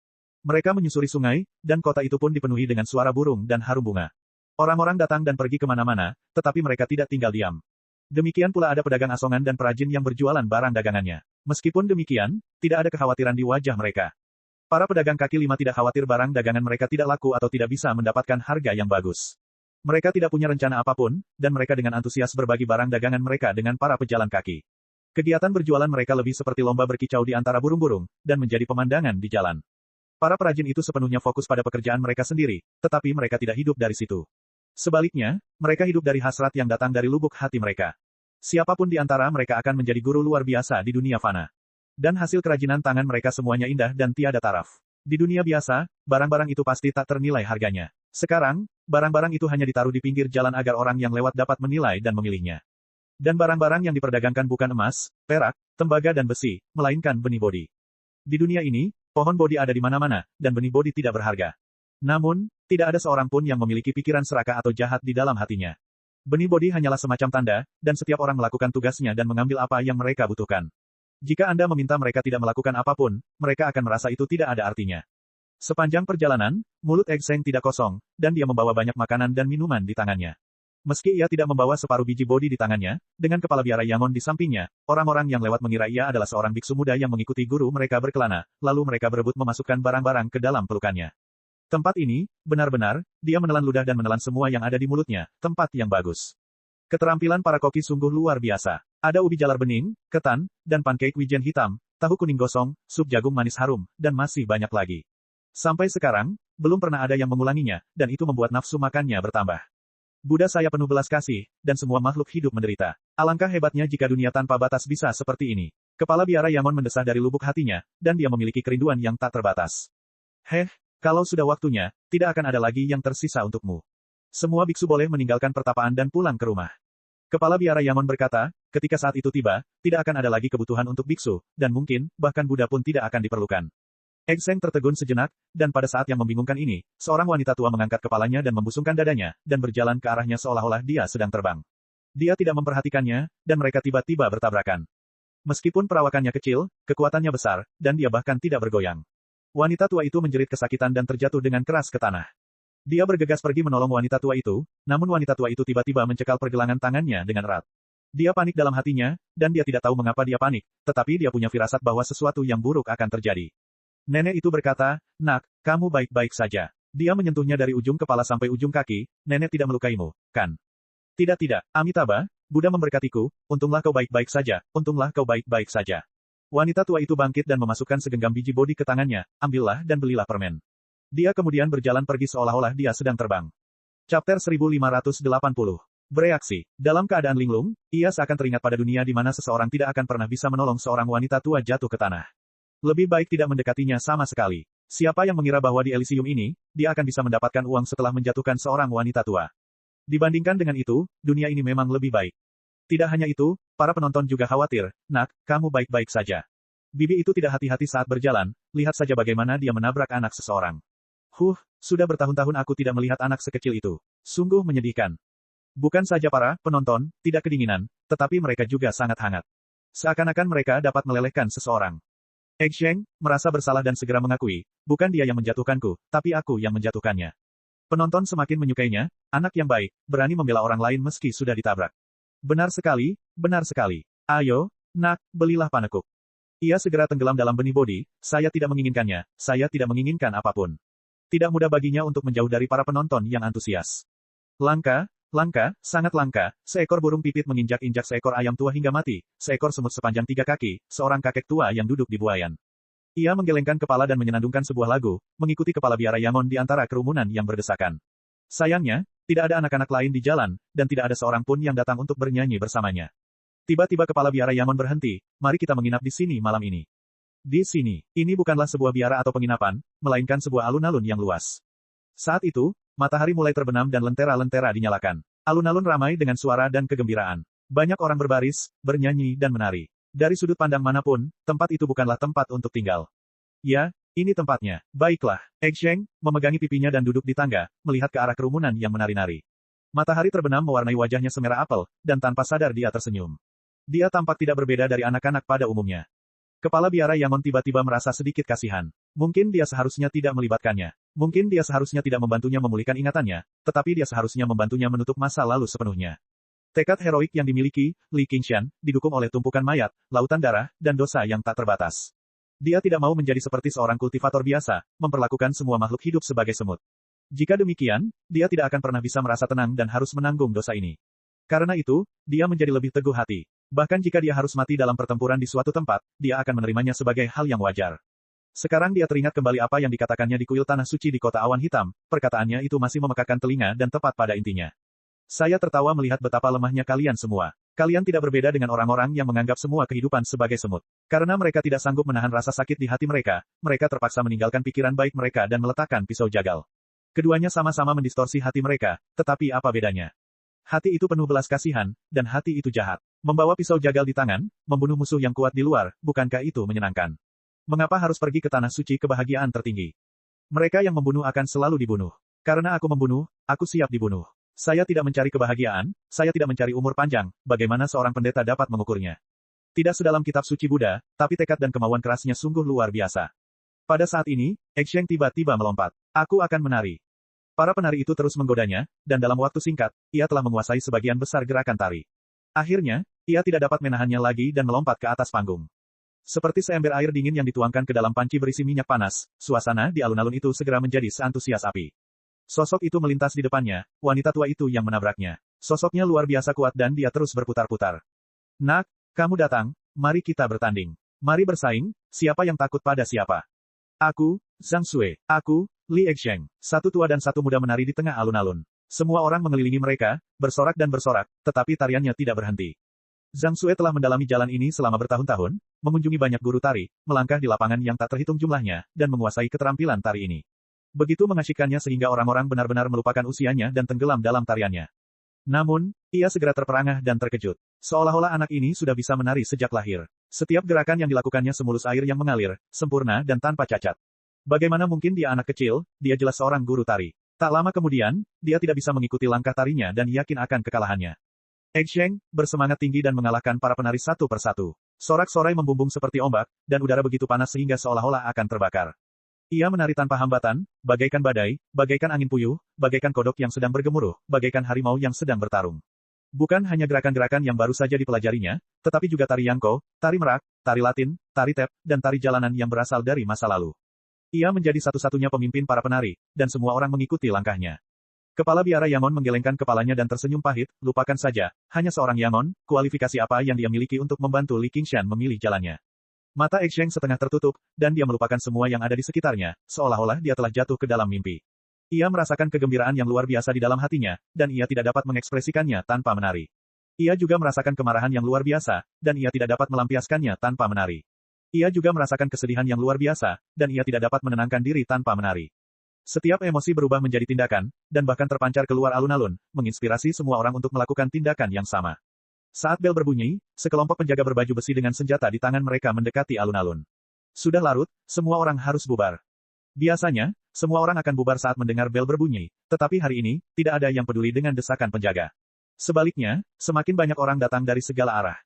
Mereka menyusuri sungai, dan kota itu pun dipenuhi dengan suara burung dan harum bunga. Orang-orang datang dan pergi kemana-mana, tetapi mereka tidak tinggal diam. Demikian pula ada pedagang asongan dan perajin yang berjualan barang dagangannya. Meskipun demikian, tidak ada kekhawatiran di wajah mereka. Para pedagang kaki lima tidak khawatir barang dagangan mereka tidak laku atau tidak bisa mendapatkan harga yang bagus. Mereka tidak punya rencana apapun, dan mereka dengan antusias berbagi barang dagangan mereka dengan para pejalan kaki. Kegiatan berjualan mereka lebih seperti lomba berkicau di antara burung-burung, dan menjadi pemandangan di jalan. Para perajin itu sepenuhnya fokus pada pekerjaan mereka sendiri, tetapi mereka tidak hidup dari situ. Sebaliknya, mereka hidup dari hasrat yang datang dari lubuk hati mereka. Siapapun di antara mereka akan menjadi guru luar biasa di dunia fana. Dan hasil kerajinan tangan mereka semuanya indah dan tiada taraf. Di dunia biasa, barang-barang itu pasti tak ternilai harganya. Sekarang, barang-barang itu hanya ditaruh di pinggir jalan agar orang yang lewat dapat menilai dan memilihnya. Dan barang-barang yang diperdagangkan bukan emas, perak, tembaga dan besi, melainkan benih bodi. Di dunia ini, pohon bodi ada di mana-mana, dan benih bodi tidak berharga. Namun, tidak ada seorang pun yang memiliki pikiran serakah atau jahat di dalam hatinya. Benih bodi hanyalah semacam tanda, dan setiap orang melakukan tugasnya dan mengambil apa yang mereka butuhkan. Jika Anda meminta mereka tidak melakukan apapun, mereka akan merasa itu tidak ada artinya. Sepanjang perjalanan, mulut Exen tidak kosong, dan dia membawa banyak makanan dan minuman di tangannya. Meski ia tidak membawa separuh biji bodi di tangannya, dengan kepala biara Yangon di sampingnya, orang-orang yang lewat mengira ia adalah seorang biksu muda yang mengikuti guru mereka berkelana, lalu mereka berebut memasukkan barang-barang ke dalam pelukannya. Tempat ini, benar-benar, dia menelan ludah dan menelan semua yang ada di mulutnya, tempat yang bagus. Keterampilan para koki sungguh luar biasa. Ada ubi jalar bening, ketan, dan pancake wijen hitam, tahu kuning gosong, sup jagung manis harum, dan masih banyak lagi. Sampai sekarang, belum pernah ada yang mengulanginya, dan itu membuat nafsu makannya bertambah. Buddha saya penuh belas kasih, dan semua makhluk hidup menderita. Alangkah hebatnya jika dunia tanpa batas bisa seperti ini. Kepala biara Yangon mendesah dari lubuk hatinya, dan dia memiliki kerinduan yang tak terbatas. Kalau sudah waktunya, tidak akan ada lagi yang tersisa untukmu. Semua biksu boleh meninggalkan pertapaan dan pulang ke rumah. Kepala biara Yangon berkata, ketika saat itu tiba, tidak akan ada lagi kebutuhan untuk biksu, dan mungkin, bahkan Buddha pun tidak akan diperlukan. Exen tertegun sejenak, dan pada saat yang membingungkan ini, seorang wanita tua mengangkat kepalanya dan membusungkan dadanya, dan berjalan ke arahnya seolah-olah dia sedang terbang. Dia tidak memperhatikannya, dan mereka tiba-tiba bertabrakan. Meskipun perawakannya kecil, kekuatannya besar, dan dia bahkan tidak bergoyang. Wanita tua itu menjerit kesakitan dan terjatuh dengan keras ke tanah. Dia bergegas pergi menolong wanita tua itu, namun wanita tua itu tiba-tiba mencekal pergelangan tangannya dengan erat. Dia panik dalam hatinya, dan dia tidak tahu mengapa dia panik, tetapi dia punya firasat bahwa sesuatu yang buruk akan terjadi. Nenek itu berkata, "Nak, kamu baik-baik saja." Dia menyentuhnya dari ujung kepala sampai ujung kaki, "Nenek tidak melukaimu, kan?" "Tidak, Amitabha, Buddha memberkatiku, untunglah kau baik-baik saja, untunglah kau baik-baik saja." Wanita tua itu bangkit dan memasukkan segenggam biji bodi ke tangannya, "Ambillah dan belilah permen." Dia kemudian berjalan pergi seolah-olah dia sedang terbang. Chapter 1580. Bereaksi. Dalam keadaan linglung, ia seakan teringat pada dunia di mana seseorang tidak akan pernah bisa menolong seorang wanita tua jatuh ke tanah. Lebih baik tidak mendekatinya sama sekali. Siapa yang mengira bahwa di Elysium ini, dia akan bisa mendapatkan uang setelah menjatuhkan seorang wanita tua. Dibandingkan dengan itu, dunia ini memang lebih baik. Tidak hanya itu, para penonton juga khawatir, "Nak, kamu baik-baik saja." Bibi itu tidak hati-hati saat berjalan, lihat saja bagaimana dia menabrak anak seseorang. Sudah bertahun-tahun aku tidak melihat anak sekecil itu. Sungguh menyedihkan. Bukan saja para penonton tidak kedinginan, tetapi mereka juga sangat hangat. Seakan-akan mereka dapat melelehkan seseorang. Exen merasa bersalah dan segera mengakui, bukan dia yang menjatuhkanku, tapi aku yang menjatuhkannya. Penonton semakin menyukainya, anak yang baik, berani membela orang lain meski sudah ditabrak. Benar sekali, benar sekali. Ayo, Nak, belilah panekuk. Ia segera tenggelam dalam benih bodi, saya tidak menginginkannya, saya tidak menginginkan apapun. Tidak mudah baginya untuk menjauh dari para penonton yang antusias. Langka, sangat langka, seekor burung pipit menginjak-injak seekor ayam tua hingga mati, seekor semut sepanjang 3 kaki, seorang kakek tua yang duduk di buayan. Ia menggelengkan kepala dan menyenandungkan sebuah lagu, mengikuti kepala biara Yangon di antara kerumunan yang berdesakan. Sayangnya, tidak ada anak-anak lain di jalan, dan tidak ada seorang pun yang datang untuk bernyanyi bersamanya. Tiba-tiba kepala biara Yangon berhenti, mari kita menginap di sini malam ini. Di sini, ini bukanlah sebuah biara atau penginapan, melainkan sebuah alun-alun yang luas. Saat itu, matahari mulai terbenam dan lentera-lentera dinyalakan. Alun-alun ramai dengan suara dan kegembiraan. Banyak orang berbaris, bernyanyi dan menari. Dari sudut pandang manapun, tempat itu bukanlah tempat untuk tinggal. Ya, ini tempatnya. Baiklah, Eksheng, memegangi pipinya dan duduk di tangga, melihat ke arah kerumunan yang menari-nari. Matahari terbenam mewarnai wajahnya semerah apel, dan tanpa sadar dia tersenyum. Dia tampak tidak berbeda dari anak-anak pada umumnya. Kepala biara Yangon tiba-tiba merasa sedikit kasihan. Mungkin dia seharusnya tidak melibatkannya. Mungkin dia seharusnya tidak membantunya memulihkan ingatannya, tetapi dia seharusnya membantunya menutup masa lalu sepenuhnya. Tekad heroik yang dimiliki, Li Qingshan, didukung oleh tumpukan mayat, lautan darah, dan dosa yang tak terbatas. Dia tidak mau menjadi seperti seorang kultivator biasa, memperlakukan semua makhluk hidup sebagai semut. Jika demikian, dia tidak akan pernah bisa merasa tenang dan harus menanggung dosa ini. Karena itu, dia menjadi lebih teguh hati. Bahkan jika dia harus mati dalam pertempuran di suatu tempat, dia akan menerimanya sebagai hal yang wajar. Sekarang dia teringat kembali apa yang dikatakannya di kuil tanah suci di kota awan hitam, perkataannya itu masih memekakkan telinga dan tepat pada intinya. Saya tertawa melihat betapa lemahnya kalian semua. Kalian tidak berbeda dengan orang-orang yang menganggap semua kehidupan sebagai semut. Karena mereka tidak sanggup menahan rasa sakit di hati mereka, mereka terpaksa meninggalkan pikiran baik mereka dan meletakkan pisau jagal. Keduanya sama-sama mendistorsi hati mereka, tetapi apa bedanya? Hati itu penuh belas kasihan, dan hati itu jahat. Membawa pisau jagal di tangan, membunuh musuh yang kuat di luar, bukankah itu menyenangkan? Mengapa harus pergi ke tanah suci kebahagiaan tertinggi? Mereka yang membunuh akan selalu dibunuh. Karena aku membunuh, aku siap dibunuh. Saya tidak mencari kebahagiaan, saya tidak mencari umur panjang, bagaimana seorang pendeta dapat mengukurnya? Tidak sedalam kitab suci Buddha, tapi tekad dan kemauan kerasnya sungguh luar biasa. Pada saat ini, Eksheng tiba-tiba melompat. Aku akan menari. Para penari itu terus menggodanya, dan dalam waktu singkat, ia telah menguasai sebagian besar gerakan tari. Akhirnya, ia tidak dapat menahannya lagi dan melompat ke atas panggung. Seperti seember air dingin yang dituangkan ke dalam panci berisi minyak panas, suasana di alun-alun itu segera menjadi seantusias api. Sosok itu melintas di depannya, wanita tua itu yang menabraknya. Sosoknya luar biasa kuat dan dia terus berputar-putar. Nak, kamu datang, mari kita bertanding. Mari bersaing, siapa yang takut pada siapa? Aku, Zhang Sui, aku, Li Eksheng. Satu tua dan satu muda menari di tengah alun-alun. Semua orang mengelilingi mereka, bersorak dan bersorak, tetapi tariannya tidak berhenti. Zhang Sui telah mendalami jalan ini selama bertahun-tahun, mengunjungi banyak guru tari, melangkah di lapangan yang tak terhitung jumlahnya, dan menguasai keterampilan tari ini. Begitu mengasyikkannya sehingga orang-orang benar-benar melupakan usianya dan tenggelam dalam tariannya. Namun, ia segera terperangah dan terkejut. Seolah-olah anak ini sudah bisa menari sejak lahir. Setiap gerakan yang dilakukannya semulus air yang mengalir, sempurna dan tanpa cacat. Bagaimana mungkin dia anak kecil, dia jelas seorang guru tari. Tak lama kemudian, dia tidak bisa mengikuti langkah tarinya dan yakin akan kekalahannya. Eksheng, bersemangat tinggi dan mengalahkan para penari satu persatu. Sorak-sorai membumbung seperti ombak, dan udara begitu panas sehingga seolah-olah akan terbakar. Ia menari tanpa hambatan, bagaikan badai, bagaikan angin puyuh, bagaikan kodok yang sedang bergemuruh, bagaikan harimau yang sedang bertarung. Bukan hanya gerakan-gerakan yang baru saja dipelajarinya, tetapi juga tari Yangko, tari merak, tari Latin, tari tap, dan tari jalanan yang berasal dari masa lalu. Ia menjadi satu-satunya pemimpin para penari, dan semua orang mengikuti langkahnya. Kepala biara Yangon menggelengkan kepalanya dan tersenyum pahit, lupakan saja, hanya seorang Yangon, kualifikasi apa yang dia miliki untuk membantu Li Qingshan memilih jalannya. Mata Eksheng setengah tertutup, dan dia melupakan semua yang ada di sekitarnya, seolah-olah dia telah jatuh ke dalam mimpi. Ia merasakan kegembiraan yang luar biasa di dalam hatinya, dan ia tidak dapat mengekspresikannya tanpa menari. Ia juga merasakan kemarahan yang luar biasa, dan ia tidak dapat melampiaskannya tanpa menari. Ia juga merasakan kesedihan yang luar biasa, dan ia tidak dapat menenangkan diri tanpa menari. Setiap emosi berubah menjadi tindakan, dan bahkan terpancar keluar alun-alun, menginspirasi semua orang untuk melakukan tindakan yang sama. Saat bel berbunyi, sekelompok penjaga berbaju besi dengan senjata di tangan mereka mendekati alun-alun. Sudah larut, semua orang harus bubar. Biasanya, semua orang akan bubar saat mendengar bel berbunyi, tetapi hari ini, tidak ada yang peduli dengan desakan penjaga. Sebaliknya, semakin banyak orang datang dari segala arah.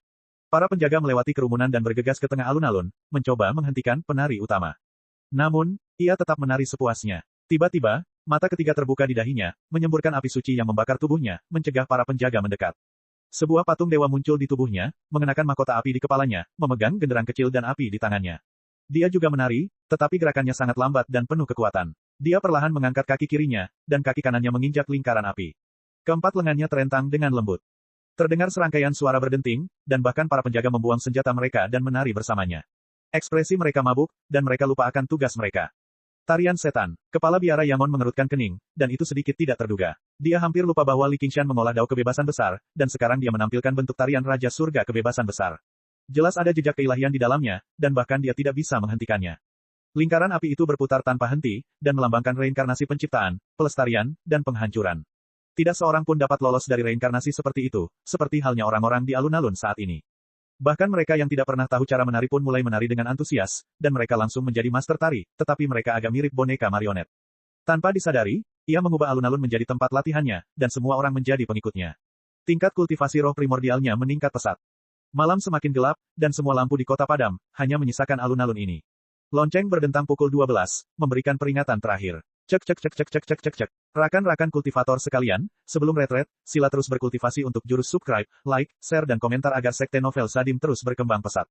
Para penjaga melewati kerumunan dan bergegas ke tengah alun-alun, mencoba menghentikan penari utama. Namun, ia tetap menari sepuasnya. Tiba-tiba, mata ketiga terbuka di dahinya, menyemburkan api suci yang membakar tubuhnya, mencegah para penjaga mendekat. Sebuah patung dewa muncul di tubuhnya, mengenakan mahkota api di kepalanya, memegang genderang kecil dan api di tangannya. Dia juga menari, tetapi gerakannya sangat lambat dan penuh kekuatan. Dia perlahan mengangkat kaki kirinya, dan kaki kanannya menginjak lingkaran api. Keempat lengannya terentang dengan lembut. Terdengar serangkaian suara berdenting, dan bahkan para penjaga membuang senjata mereka dan menari bersamanya. Ekspresi mereka mabuk, dan mereka lupa akan tugas mereka. Tarian setan. Kepala biara Yangon mengerutkan kening, dan itu sedikit tidak terduga. Dia hampir lupa bahwa Li Qingshan mengolah dao kebebasan besar, dan sekarang dia menampilkan bentuk tarian Raja Surga kebebasan besar. Jelas ada jejak keilahian di dalamnya, dan bahkan dia tidak bisa menghentikannya. Lingkaran api itu berputar tanpa henti, dan melambangkan reinkarnasi penciptaan, pelestarian, dan penghancuran. Tidak seorang pun dapat lolos dari reinkarnasi seperti itu, seperti halnya orang-orang di alun-alun saat ini. Bahkan mereka yang tidak pernah tahu cara menari pun mulai menari dengan antusias, dan mereka langsung menjadi master tari, tetapi mereka agak mirip boneka marionet. Tanpa disadari, ia mengubah alun-alun menjadi tempat latihannya, dan semua orang menjadi pengikutnya. Tingkat kultivasi roh primordialnya meningkat pesat. Malam semakin gelap, dan semua lampu di kota padam, hanya menyisakan alun-alun ini. Lonceng berdentang pukul 12, memberikan peringatan terakhir. Cek cek cek cek cek cek cek cek. Rakan-rakan kultivator sekalian, sebelum retret, sila terus berkultivasi untuk jurus subscribe, like, share dan komentar agar sekte novel Sadim terus berkembang pesat.